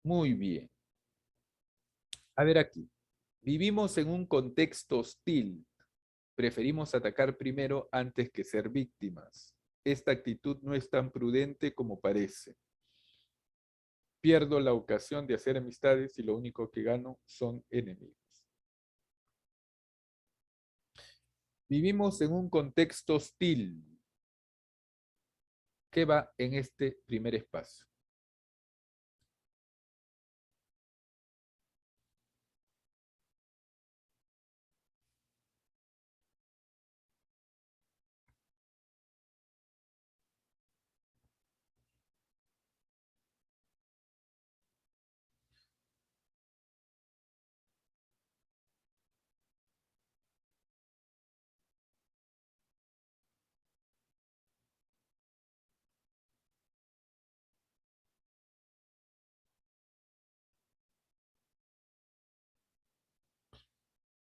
A: Muy bien. A ver aquí. Vivimos en un contexto hostil. Preferimos atacar primero antes que ser víctimas. Esta actitud no es tan prudente como parece. Pierdo la ocasión de hacer amistades y lo único que gano son enemigos. Vivimos en un contexto hostil. ¿Qué va en este primer espacio?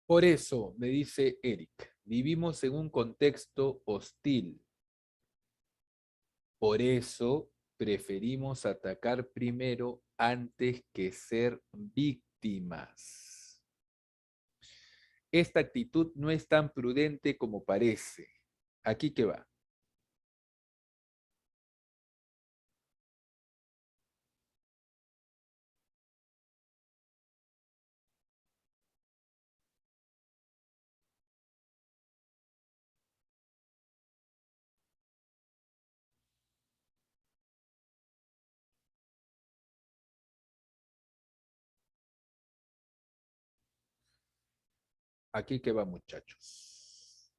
A: Por eso, me dice Eric, vivimos en un contexto hostil. Por eso, preferimos atacar primero antes que ser víctimas. Esta actitud no es tan prudente como parece. Aquí que va. Aquí que va, muchachos.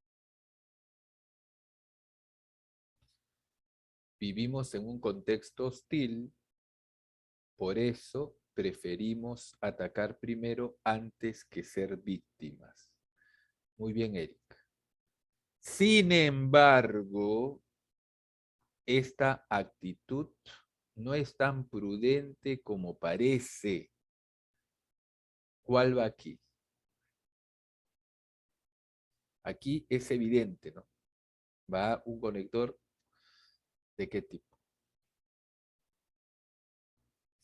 A: Vivimos en un contexto hostil, por eso preferimos atacar primero antes que ser víctimas. Muy bien, Eric. Sin embargo, esta actitud no es tan prudente como parece. ¿Cuál va aquí? Aquí es evidente, ¿no? Va un conector ¿de qué tipo?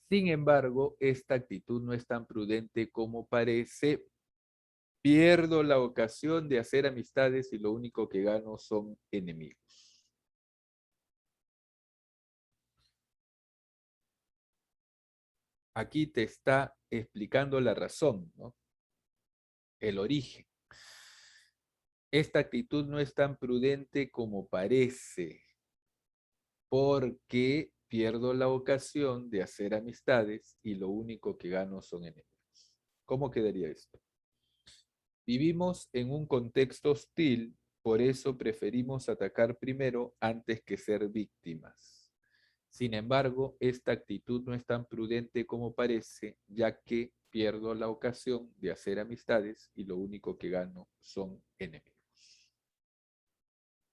A: Sin embargo, esta actitud no es tan prudente como parece. Pierdo la ocasión de hacer amistades y lo único que gano son enemigos. Aquí te está explicando la razón, ¿no? El origen. Esta actitud no es tan prudente como parece, porque pierdo la ocasión de hacer amistades y lo único que gano son enemigos. ¿Cómo quedaría esto? Vivimos en un contexto hostil, por eso preferimos atacar primero antes que ser víctimas. Sin embargo, esta actitud no es tan prudente como parece, ya que pierdo la ocasión de hacer amistades y lo único que gano son enemigos.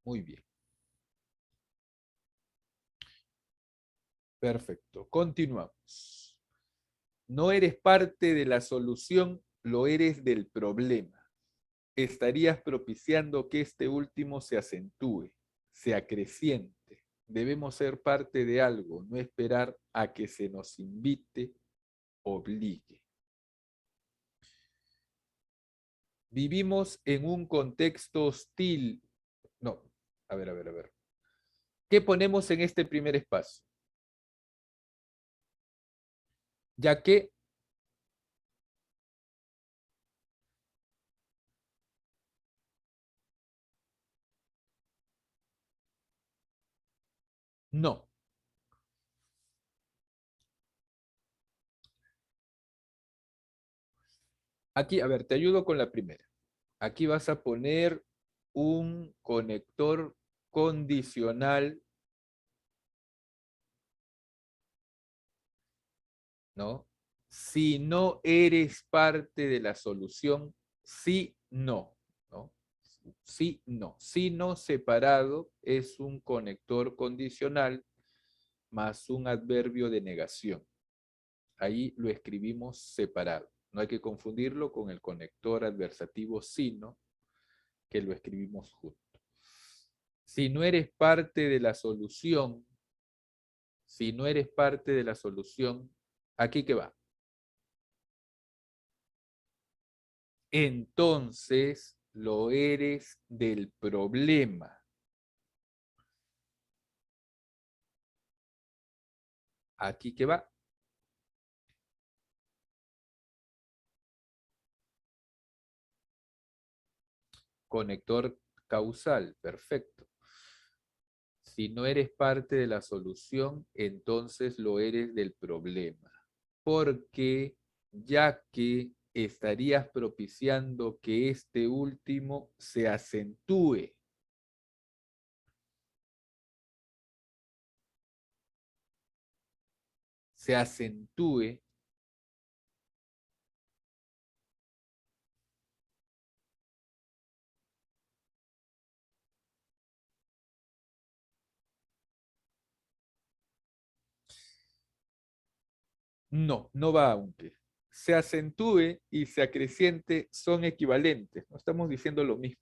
A: Muy bien. Perfecto. Continuamos. No eres parte de la solución, lo eres del problema. Estarías propiciando que este último se acentúe, se acreciente. Debemos ser parte de algo, no esperar a que se nos invite, obligue. Vivimos en un contexto hostil. No, a ver. ¿Qué ponemos en este primer espacio? Ya que no. Aquí, a ver, te ayudo con la primera. Aquí vas a poner un conector condicional, ¿no? Si no eres parte de la solución, sí, no, ¿no? Sí, no. Si no separado es un conector condicional más un adverbio de negación. Ahí lo escribimos separado. No hay que confundirlo con el conector adversativo sino, que lo escribimos junto. Si no eres parte de la solución, si no eres parte de la solución, ¿aquí qué va? Entonces lo eres del problema. ¿Aquí qué va? Conector causal, perfecto. Si no eres parte de la solución, entonces lo eres del problema. Porque ya que estarías propiciando que este último se acentúe. Se acentúe. No, no va aunque. Se acentúe y se acreciente son equivalentes. No estamos diciendo lo mismo.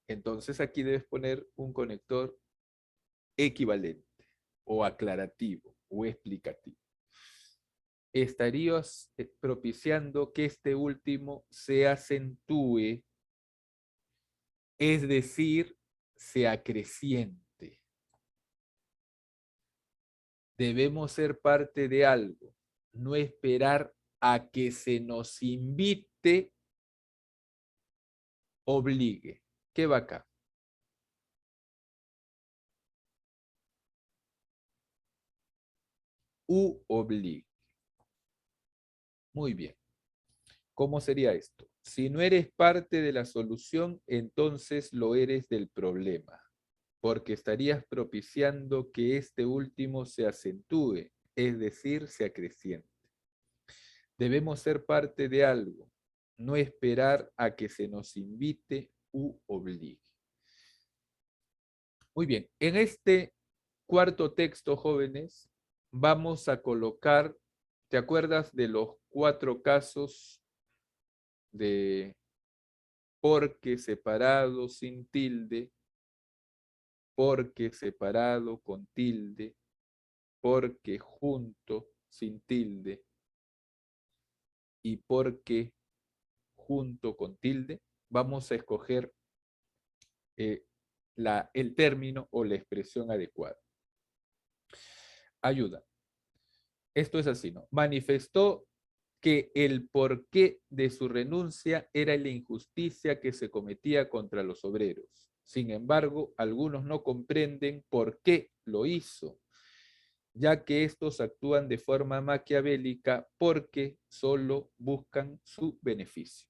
A: Entonces aquí debes poner un conector equivalente o aclarativo o explicativo. Estarías propiciando que este último se acentúe, es decir, se acreciente. Debemos ser parte de algo, no esperar a que se nos invite, obligue. ¿Qué va acá? U obligue. Muy bien. ¿Cómo sería esto? Si no eres parte de la solución, entonces lo eres del problema, porque estarías propiciando que este último se acentúe, es decir, se acreciente. Debemos ser parte de algo, no esperar a que se nos invite u obligue. Muy bien, en este cuarto texto, jóvenes, vamos a colocar, ¿te acuerdas de los 4 casos de porque separado sin tilde, porque separado con tilde, porque junto sin tilde y porque junto con tilde? Vamos a escoger el término o la expresión adecuada. Ayuda. Esto es así, ¿no? Manifestó que el porqué de su renuncia era la injusticia que se cometía contra los obreros. Sin embargo, algunos no comprenden por qué lo hizo, ya que estos actúan de forma maquiavélica porque solo buscan su beneficio.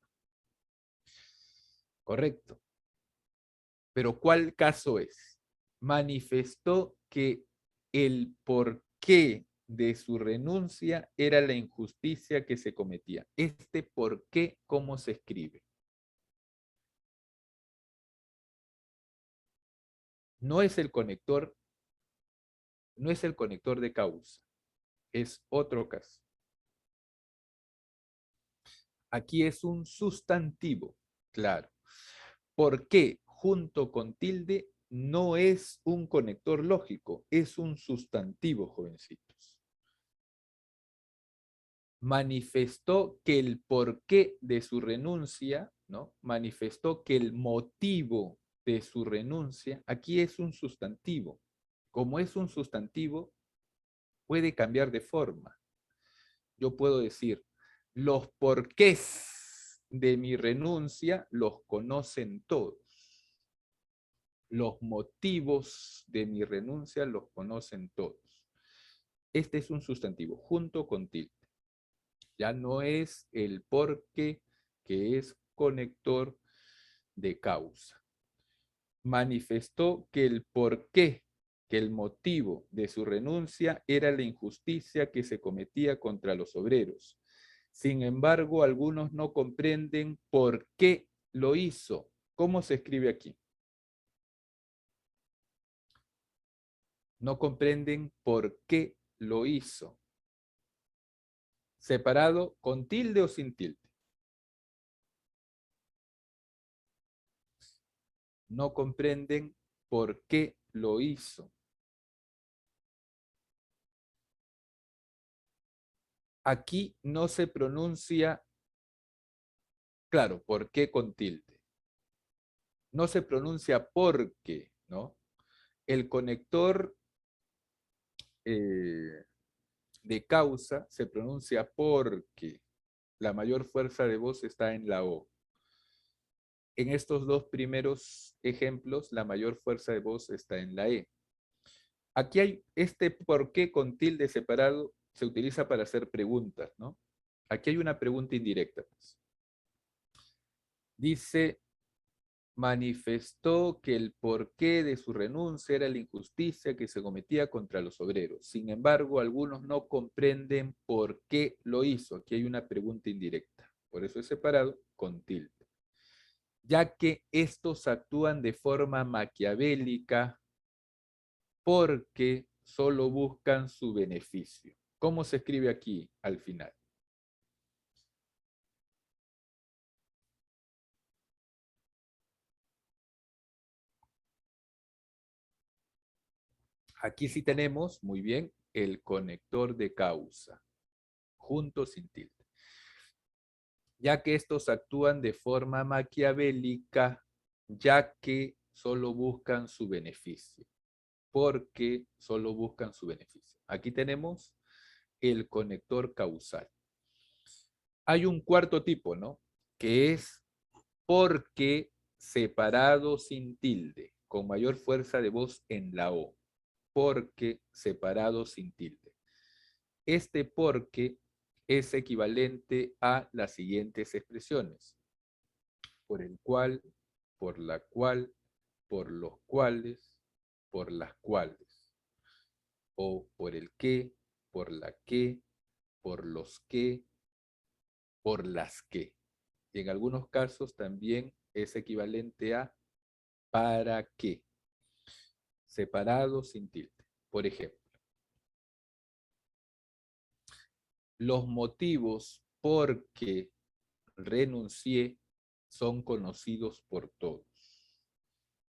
A: Correcto. Pero ¿cuál caso es? Manifestó que el porqué de su renuncia era la injusticia que se cometía. Este porqué, ¿cómo se escribe? No es el conector, no es el conector de causa, es otro caso. Aquí es un sustantivo, claro. ¿Por qué junto con tilde no es un conector lógico? Es un sustantivo, jovencitos. Manifestó que el porqué de su renuncia, ¿no? Manifestó que el motivo de su renuncia, aquí es un sustantivo. Como es un sustantivo, puede cambiar de forma. Yo puedo decir, los porqués de mi renuncia los conocen todos. Los motivos de mi renuncia los conocen todos. Este es un sustantivo, junto con tilde. Ya no es el porqué, que es conector de causa. Manifestó que el porqué, que el motivo de su renuncia era la injusticia que se cometía contra los obreros. Sin embargo, algunos no comprenden por qué lo hizo. ¿Cómo se escribe aquí? No comprenden por qué lo hizo. ¿Separado con tilde o sin tilde? No comprenden por qué lo hizo. Aquí no se pronuncia, claro, ¿por qué con tilde? No se pronuncia porque, ¿no? El conector de causa se pronuncia porque. La mayor fuerza de voz está en la O. En estos dos primeros ejemplos, la mayor fuerza de voz está en la E. Aquí hay este por qué con tilde separado, se utiliza para hacer preguntas, ¿no? Aquí hay una pregunta indirecta, pues. Dice, manifestó que el porqué de su renuncia era la injusticia que se cometía contra los obreros. Sin embargo, algunos no comprenden por qué lo hizo. Aquí hay una pregunta indirecta. Por eso es separado con tilde. Ya que estos actúan de forma maquiavélica porque solo buscan su beneficio. ¿Cómo se escribe aquí al final? Aquí sí tenemos, muy bien, el conector de causa, junto sin tilde. Ya que estos actúan de forma maquiavélica, ya que solo buscan su beneficio, porque solo buscan su beneficio. Aquí tenemos el conector causal. Hay un cuarto tipo, ¿no? Que es porque separado sin tilde, con mayor fuerza de voz en la O. Porque separado sin tilde. Este porque es equivalente a las siguientes expresiones. Por el cual, por la cual, por los cuales, por las cuales. O por el que, por la que, por los que, por las que. Y en algunos casos también es equivalente a para qué, separado sin tilde. Por ejemplo, los motivos por que renuncié son conocidos por todos.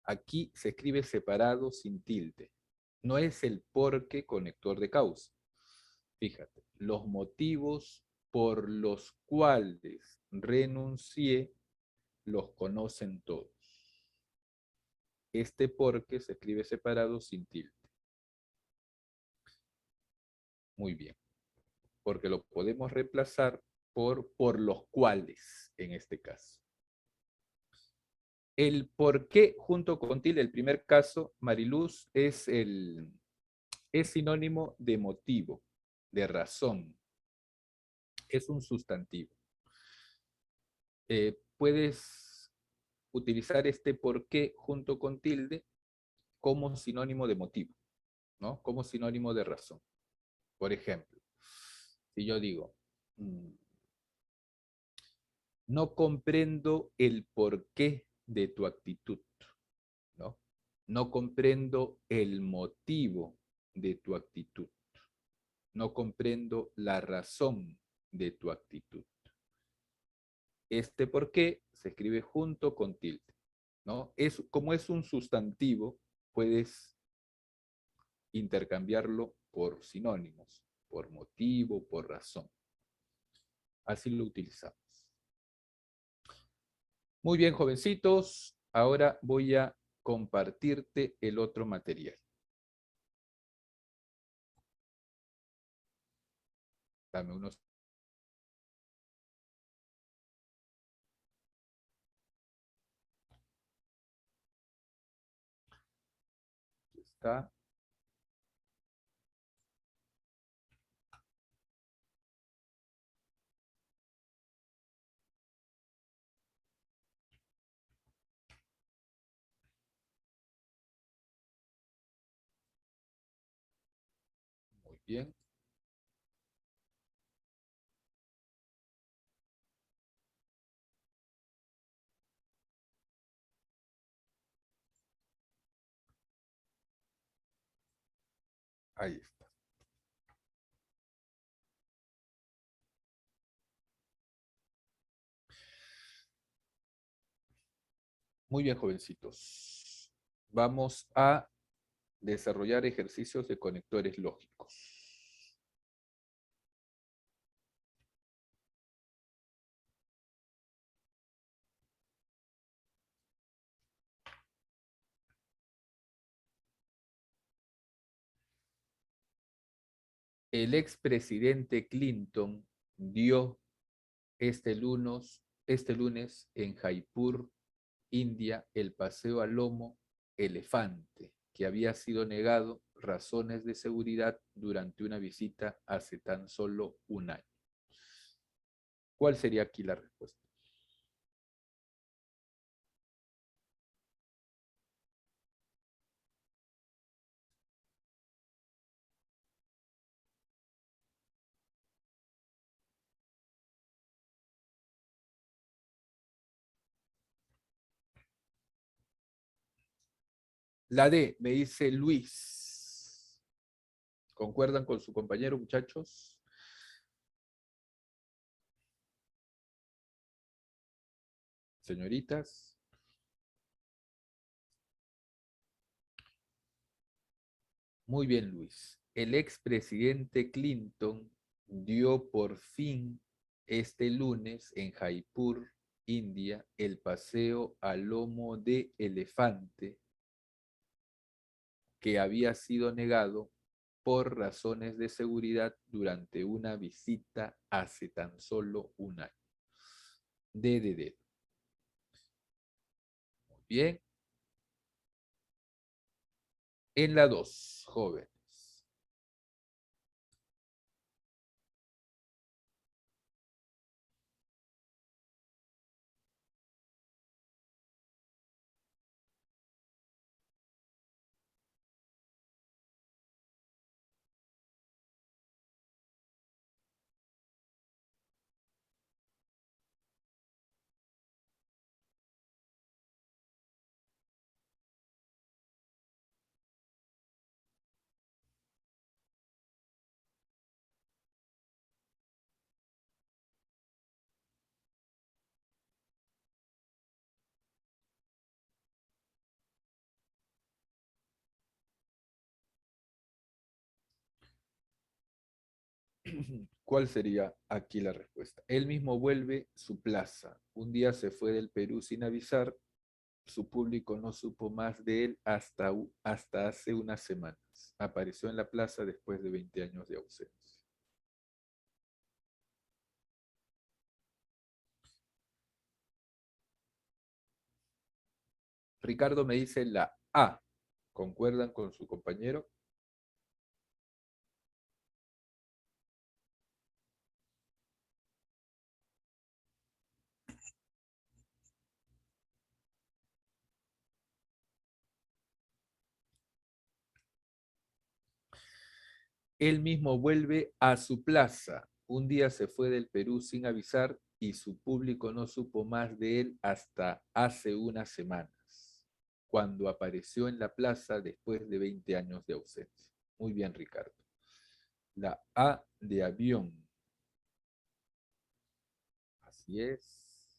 A: Aquí se escribe separado sin tilde. No es el por qué conector de causa. Fíjate, los motivos por los cuales renuncié los conocen todos. Este porque se escribe separado sin tilde. Muy bien. porque lo podemos reemplazar por los cuales, en este caso. El por qué junto con tilde, el primer caso, Mariluz, es sinónimo de motivo, de razón. Es un sustantivo. Puedes utilizar este por qué junto con tilde como sinónimo de motivo, ¿no? Como sinónimo de razón. Por ejemplo, si yo digo, no comprendo el porqué de tu actitud, ¿no? No comprendo el motivo de tu actitud. No comprendo la razón de tu actitud. Este por qué se escribe junto con tilde, ¿no? Como es un sustantivo, puedes intercambiarlo por sinónimos, por motivo, por razón. Así lo utilizamos. Muy bien, jovencitos. Ahora voy a compartirte el otro material. Dame unos. Aquí está. Muy bien. Ahí está. Muy bien, jovencitos. Vamos a desarrollar ejercicios de conectores lógicos. El expresidente Clinton dio este lunes en Jaipur, India, el paseo al lomo elefante, que había sido negado razones de seguridad durante una visita hace tan solo un año. ¿Cuál sería aquí la respuesta? La D, me dice Luis. ¿Concuerdan con su compañero, muchachos? Señoritas. Muy bien, Luis. El expresidente Clinton dio por fin este lunes en Jaipur, India, el paseo al lomo de elefante que había sido negado por razones de seguridad durante una visita hace tan solo un año. D de dedo. Muy bien. En la 2, jóvenes. ¿Cuál sería aquí la respuesta? Él mismo vuelve su plaza. Un día se fue del Perú sin avisar. Su público no supo más de él hasta hace unas semanas. Apareció en la plaza después de 20 años de ausencia. Ricardo me dice la A. ¿Concuerdan con su compañero? Él mismo vuelve a su plaza. Un día se fue del Perú sin avisar y su público no supo más de él hasta hace unas semanas, cuando apareció en la plaza después de 20 años de ausencia. Muy bien, Ricardo. La A de avión. Así es.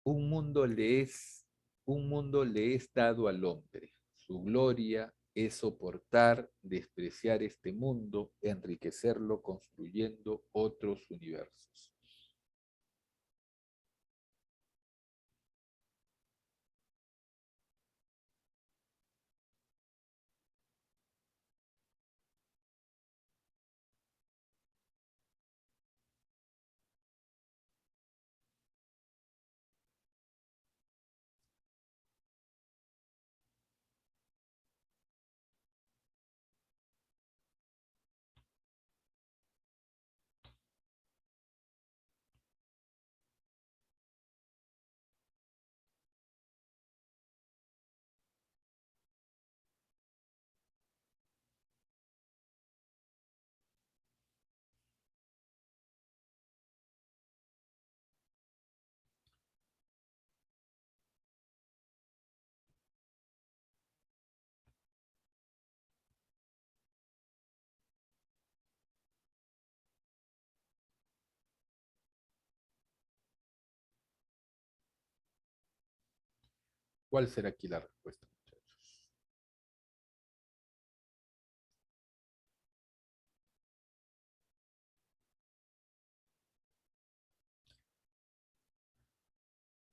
A: Un mundo le es, un mundo le es dado al hombre. Su gloria es soportar, despreciar este mundo, enriquecerlo construyendo otros universos. ¿Cuál será aquí la respuesta, muchachos?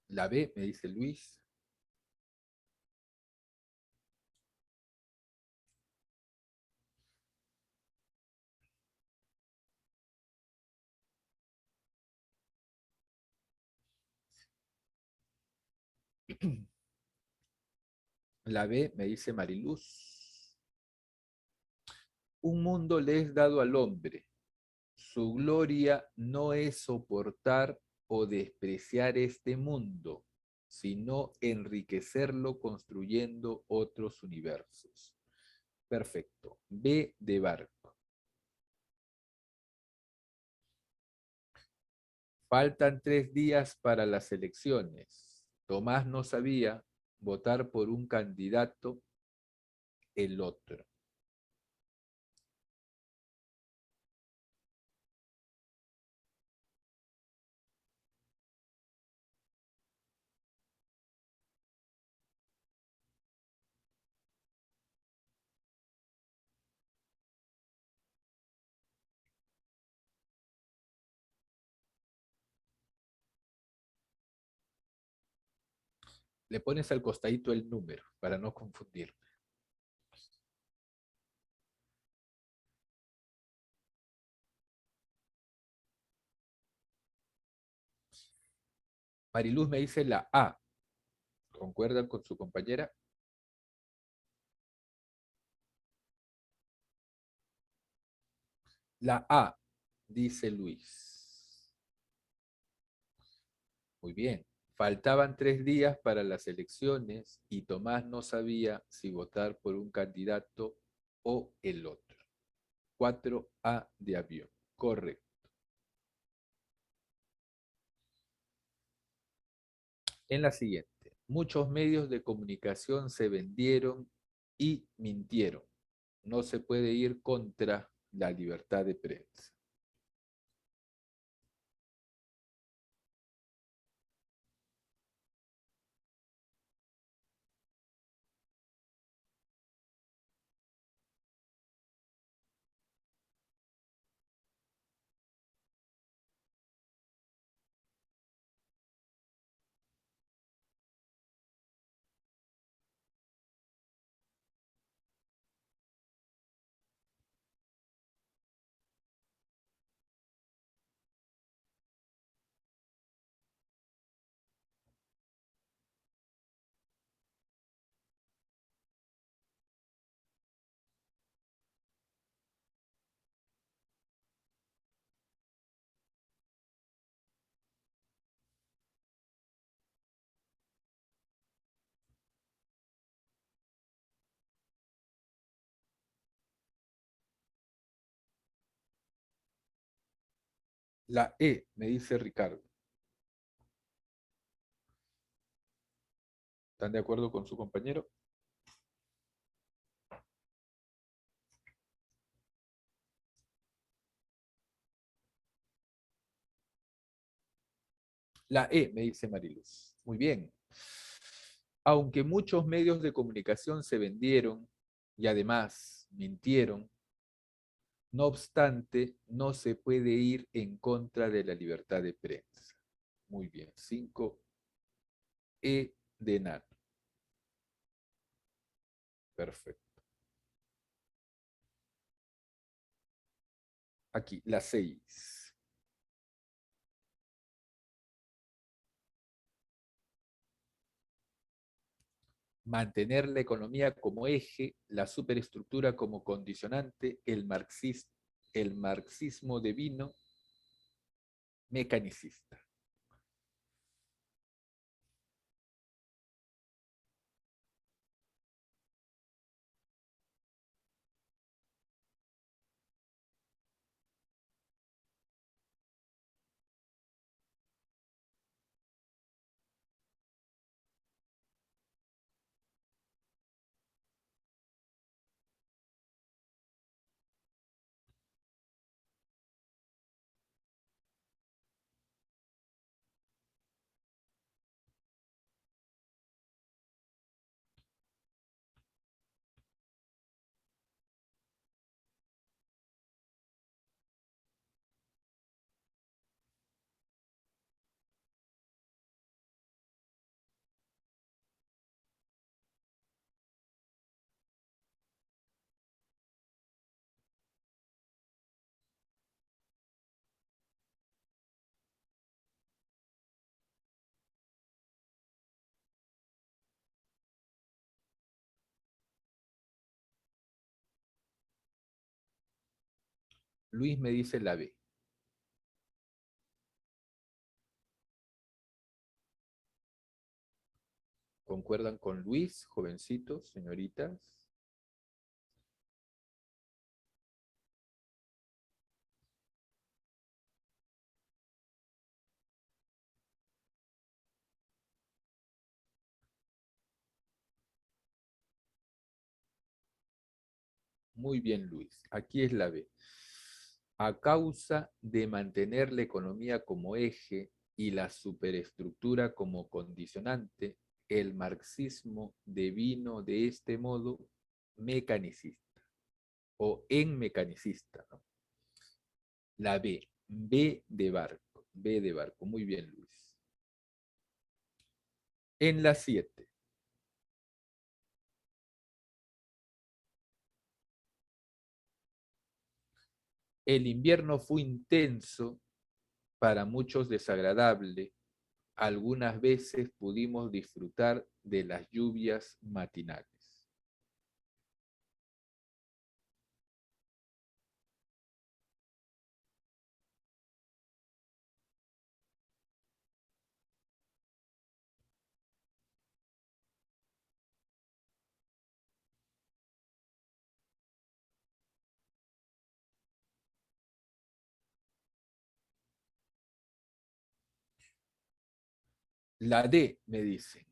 A: La B, me dice Luis. La B, me dice Mariluz. Un mundo le es dado al hombre. Su gloria no es soportar o despreciar este mundo, sino enriquecerlo construyendo otros universos. Perfecto. B de barco. Faltan 3 días para las elecciones. Tomás no sabía votar por un candidato, el otro. Le pones al costadito el número para no confundirme. Mariluz me dice la A. ¿Concuerdan con su compañera? La A, dice Luis. Muy bien. Faltaban 3 días para las elecciones y Tomás no sabía si votar por un candidato o el otro. 4A de avión. Correcto. En la siguiente, muchos medios de comunicación se vendieron y mintieron. No se puede ir contra la libertad de prensa. La E, me dice Ricardo. ¿Están de acuerdo con su compañero? La E, me dice Mariluz. Muy bien. Aunque muchos medios de comunicación se vendieron y además mintieron, no obstante, no se puede ir en contra de la libertad de prensa. Muy bien. 5 E de enano. Perfecto. Aquí, la 6. Mantener la economía como eje, la superestructura como condicionante, el marxismo devino mecanicista. Luis me dice la B. ¿Concuerdan con Luis, jovencitos, señoritas? Muy bien, Luis. Aquí es la B. A causa de mantener la economía como eje y la superestructura como condicionante, el marxismo devino de este modo mecanicista o en mecanicista, ¿no? La B, B de barco. Muy bien, Luis. En la 7. El invierno fue intenso, para muchos desagradable. Algunas veces pudimos disfrutar de las lluvias matinales. La D, me dicen.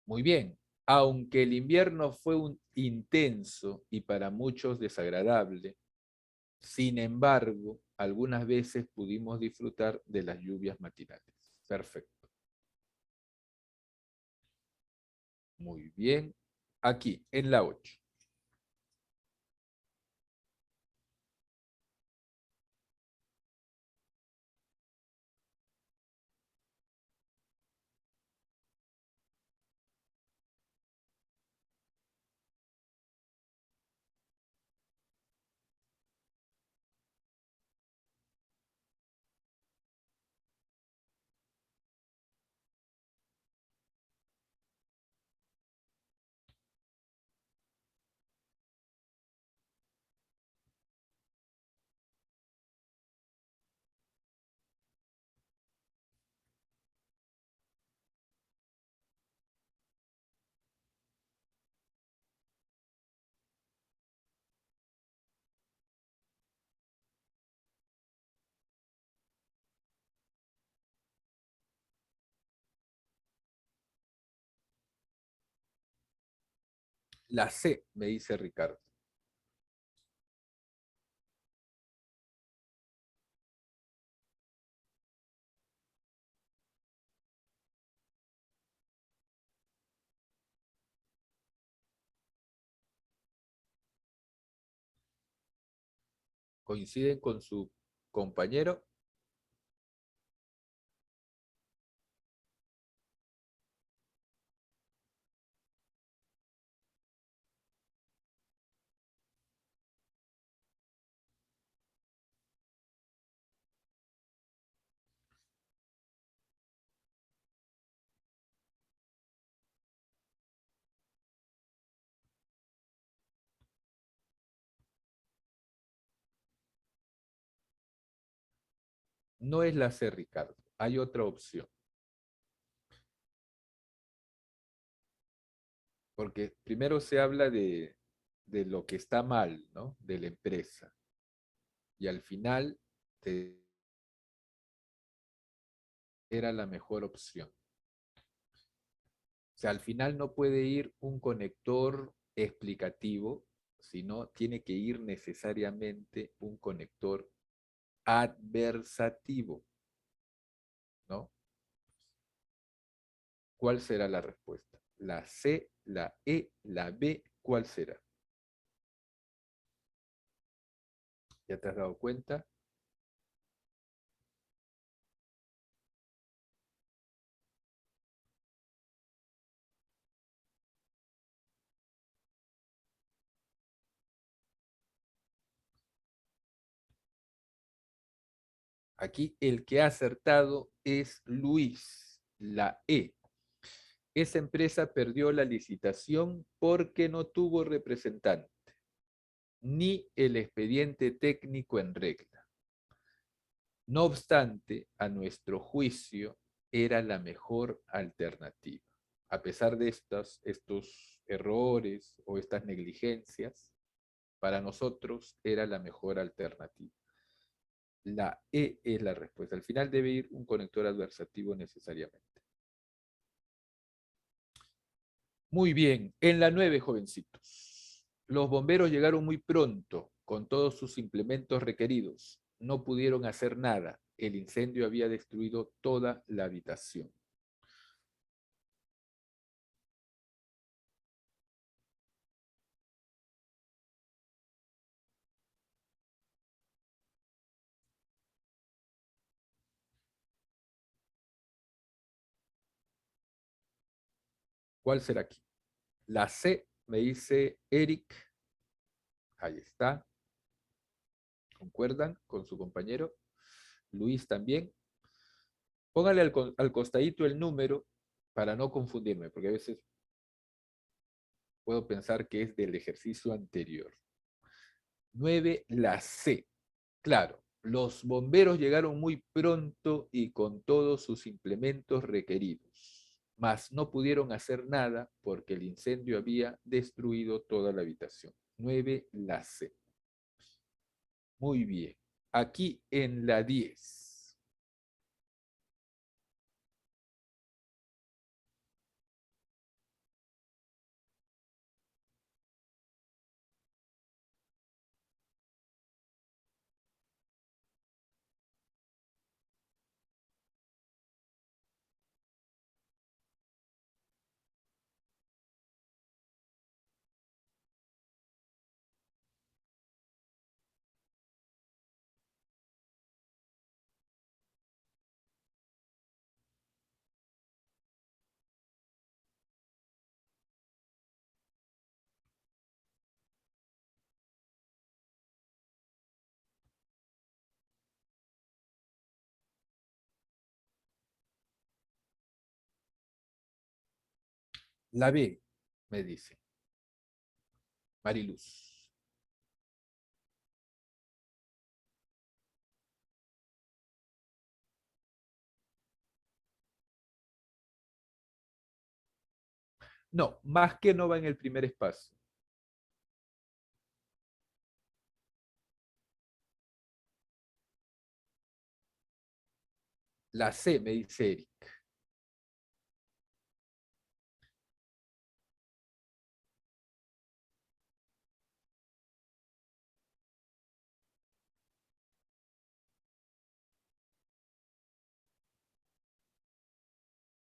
A: Muy bien. Aunque el invierno fue intenso y para muchos desagradable, sin embargo, algunas veces pudimos disfrutar de las lluvias matinales. Perfecto. Muy bien. Aquí, en la 8. La C, me dice Ricardo. ¿Coinciden con su compañero? No es la C, Ricardo. Hay otra opción. Porque primero se habla de lo que está mal, ¿no? De la empresa. Y al final era la mejor opción. O sea, al final no puede ir un conector explicativo, sino tiene que ir necesariamente un conector adversativo, ¿no? ¿Cuál será la respuesta? ¿La C, la E, la B? ¿Cuál será? ¿Ya te has dado cuenta? Aquí el que ha acertado es Luis, la E. Esa empresa perdió la licitación porque no tuvo representante, ni el expediente técnico en regla. No obstante, a nuestro juicio, era la mejor alternativa. A pesar de estos errores o estas negligencias, para nosotros era la mejor alternativa. La E es la respuesta. Al final debe ir un conector adversativo necesariamente. Muy bien, en la 9, jovencitos. Los bomberos llegaron muy pronto con todos sus implementos requeridos. No pudieron hacer nada. El incendio había destruido toda la habitación. ¿Cuál será aquí? La C, me dice Eric. Ahí está. ¿Concuerdan con su compañero? Luis también. Póngale al costadito el número para no confundirme, porque a veces puedo pensar que es del ejercicio anterior. 9, la C. Claro, los bomberos llegaron muy pronto y con todos sus implementos requeridos, mas no pudieron hacer nada porque el incendio había destruido toda la habitación. 9, la C. Muy bien. Aquí en la 10. La B, me dice Mariluz. No, más que no va en el primer espacio. La C, me dice Eric.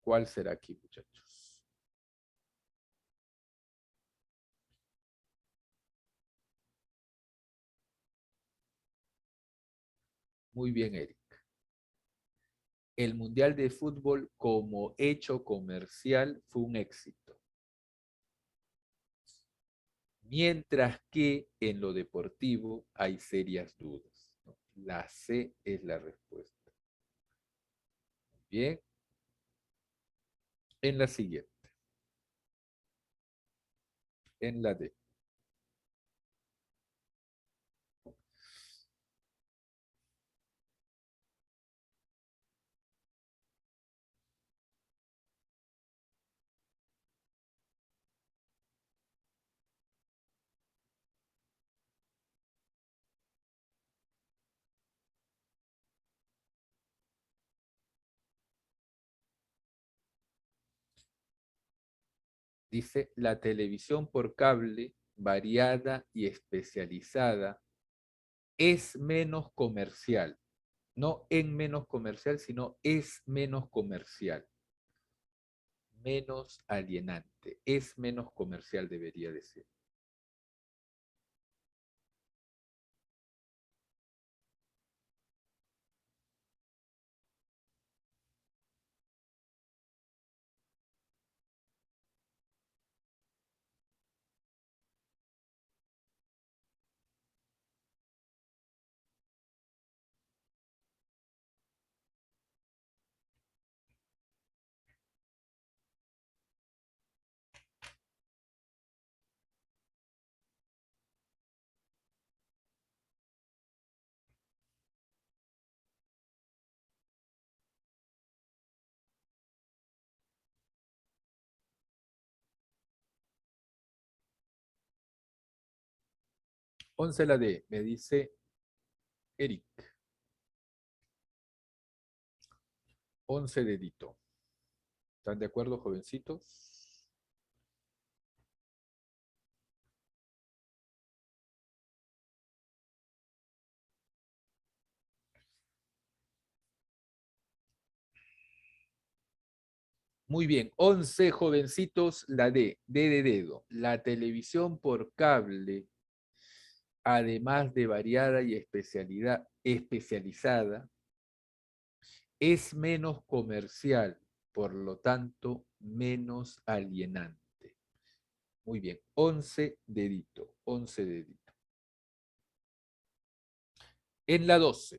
A: ¿Cuál será aquí, muchachos? Muy bien, Eric. El Mundial de Fútbol como hecho comercial fue un éxito. Mientras que en lo deportivo hay serias dudas. La C es la respuesta. Bien, en la siguiente, en la D. Dice, la televisión por cable, variada y especializada, es menos comercial. No en menos comercial, sino es menos comercial. Menos alienante. Es menos comercial, debería decir. Once la D, me dice Eric. 11 dedito. ¿Están de acuerdo, jovencitos? Muy bien, 11 jovencitos, la D de dedo. La televisión por cable, además de variada y especializada, es menos comercial, por lo tanto, menos alienante. Muy bien, 11 dedito, 11 dedito. En la 12.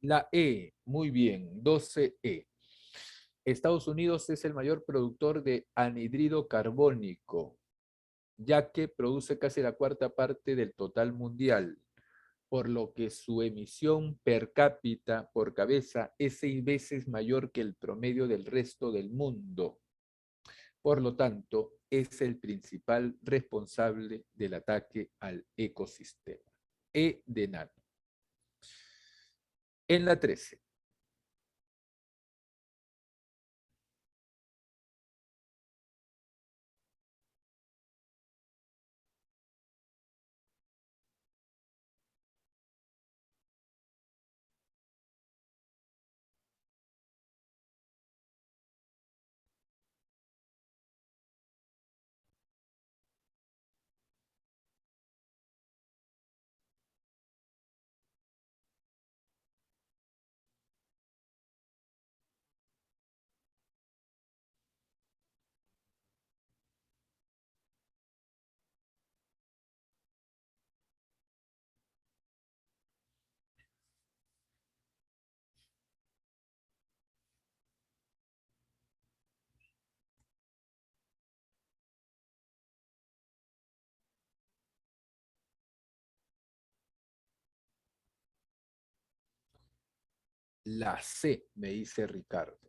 A: La E, muy bien, 12E. Estados Unidos es el mayor productor de anhídrido carbónico, ya que produce casi la cuarta parte del total mundial, por lo que su emisión per cápita por cabeza es 6 veces mayor que el promedio del resto del mundo. Por lo tanto, es el principal responsable del ataque al ecosistema. E de nano. En la 13. La C, me dice Ricardo.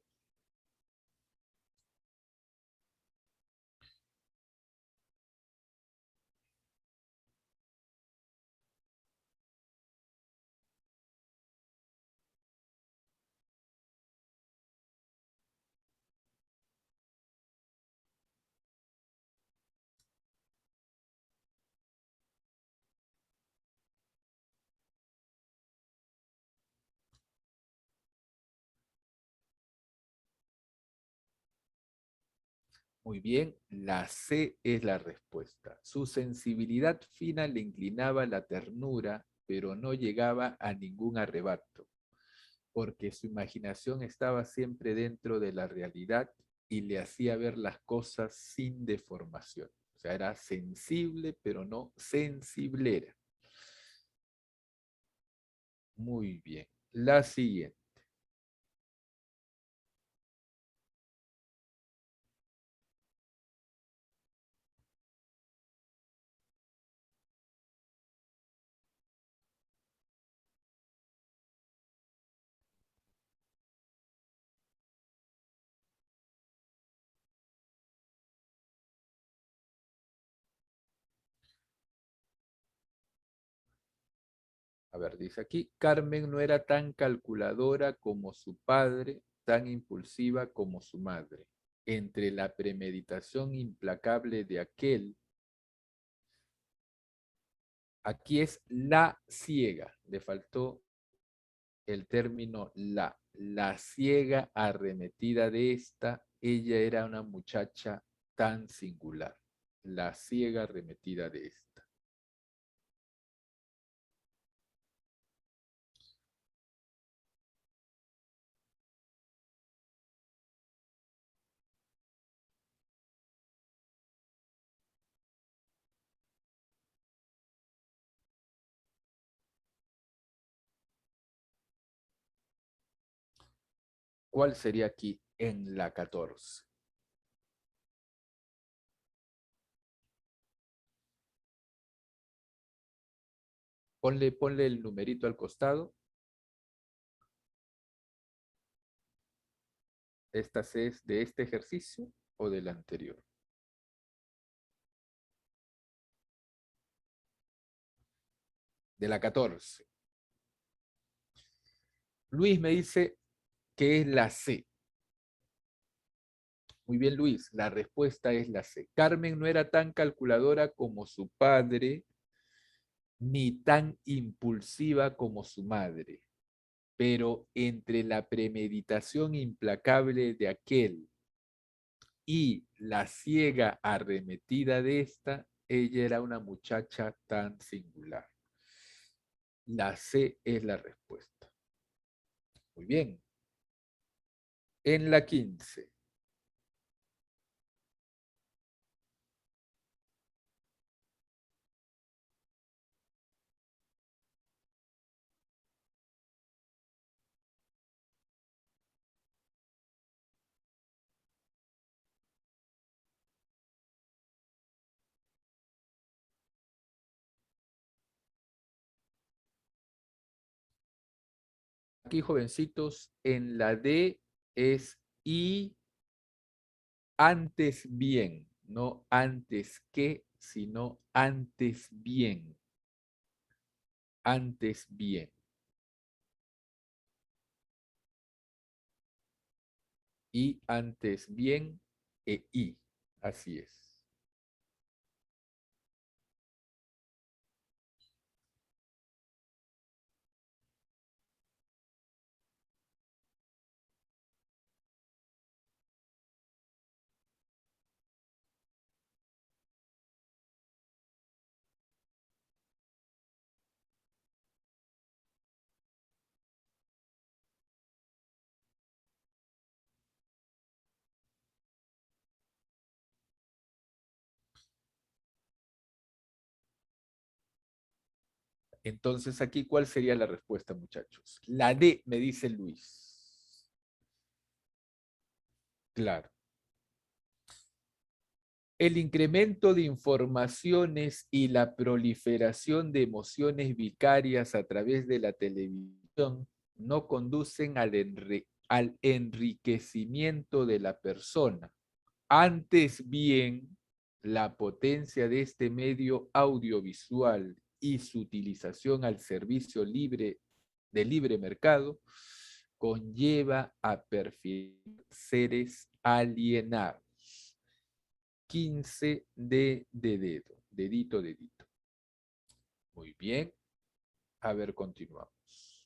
A: Muy bien, la C es la respuesta. Su sensibilidad fina le inclinaba a la ternura, pero no llegaba a ningún arrebato, porque su imaginación estaba siempre dentro de la realidad y le hacía ver las cosas sin deformación. O sea, era sensible, pero no sensiblera. Muy bien. La siguiente. A ver, dice aquí, Carmen no era tan calculadora como su padre, tan impulsiva como su madre. Entre la premeditación implacable de aquel, aquí es la ciega, le faltó el término la ciega arremetida de esta, ella era una muchacha tan singular, la ciega arremetida de esta. ¿Cuál sería aquí en la 14? Ponle el numerito al costado. ¿Esta es de este ejercicio o del anterior? De la 14. Luis me dice que es la C. Muy bien, Luis, la respuesta es la C. Carmen no era tan calculadora como su padre, ni tan impulsiva como su madre, pero entre la premeditación implacable de aquel y la ciega arremetida de esta, ella era una muchacha tan singular. La C es la respuesta. Muy bien. En la 15. Aquí, jovencitos, en la D es y antes bien, no antes que, sino antes bien. Antes bien. Y antes bien y. Así es. Entonces aquí, ¿cuál sería la respuesta, muchachos? La D, me dice Luis. Claro. El incremento de informaciones y la proliferación de emociones vicarias a través de la televisión no conducen al enriquecimiento de la persona. Antes bien, la potencia de este medio audiovisual y su utilización al servicio de libre mercado conlleva a perfilar seres alienados. 15 de dedo, dedito, dedito. Muy bien. A ver, continuamos.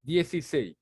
A: 16.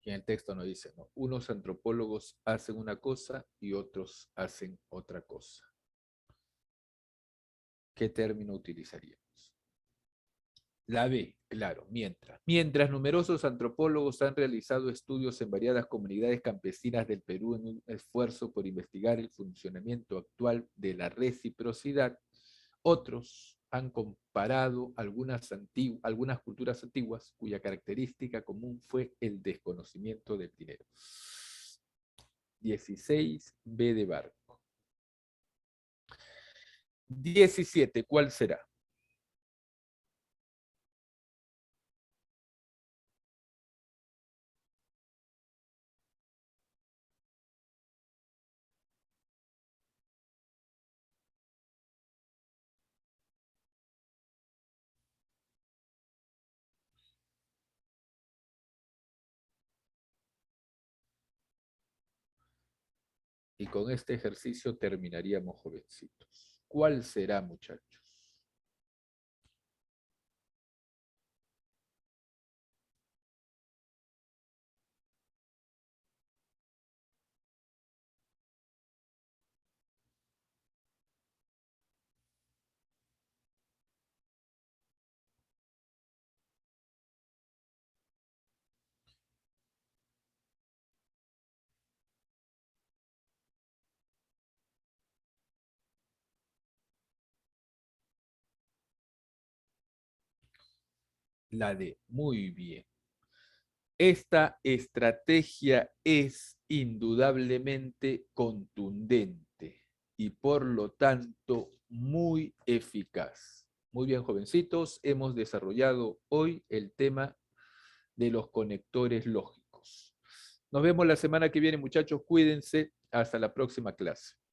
A: Y en el texto nos dice, ¿no? Unos antropólogos hacen una cosa y otros hacen otra cosa. ¿Qué término utilizaríamos? La B, claro, mientras. Mientras numerosos antropólogos han realizado estudios en variadas comunidades campesinas del Perú en un esfuerzo por investigar el funcionamiento actual de la reciprocidad, otros han comparado algunas culturas antiguas cuya característica común fue el desconocimiento del dinero. 16, B de barco. 17, ¿cuál será? Y con este ejercicio terminaríamos, jovencitos. ¿Cuál será, muchachos? La D. Muy bien. Esta estrategia es indudablemente contundente y por lo tanto muy eficaz. Muy bien, jovencitos, hemos desarrollado hoy el tema de los conectores lógicos. Nos vemos la semana que viene, muchachos. Cuídense. Hasta la próxima clase.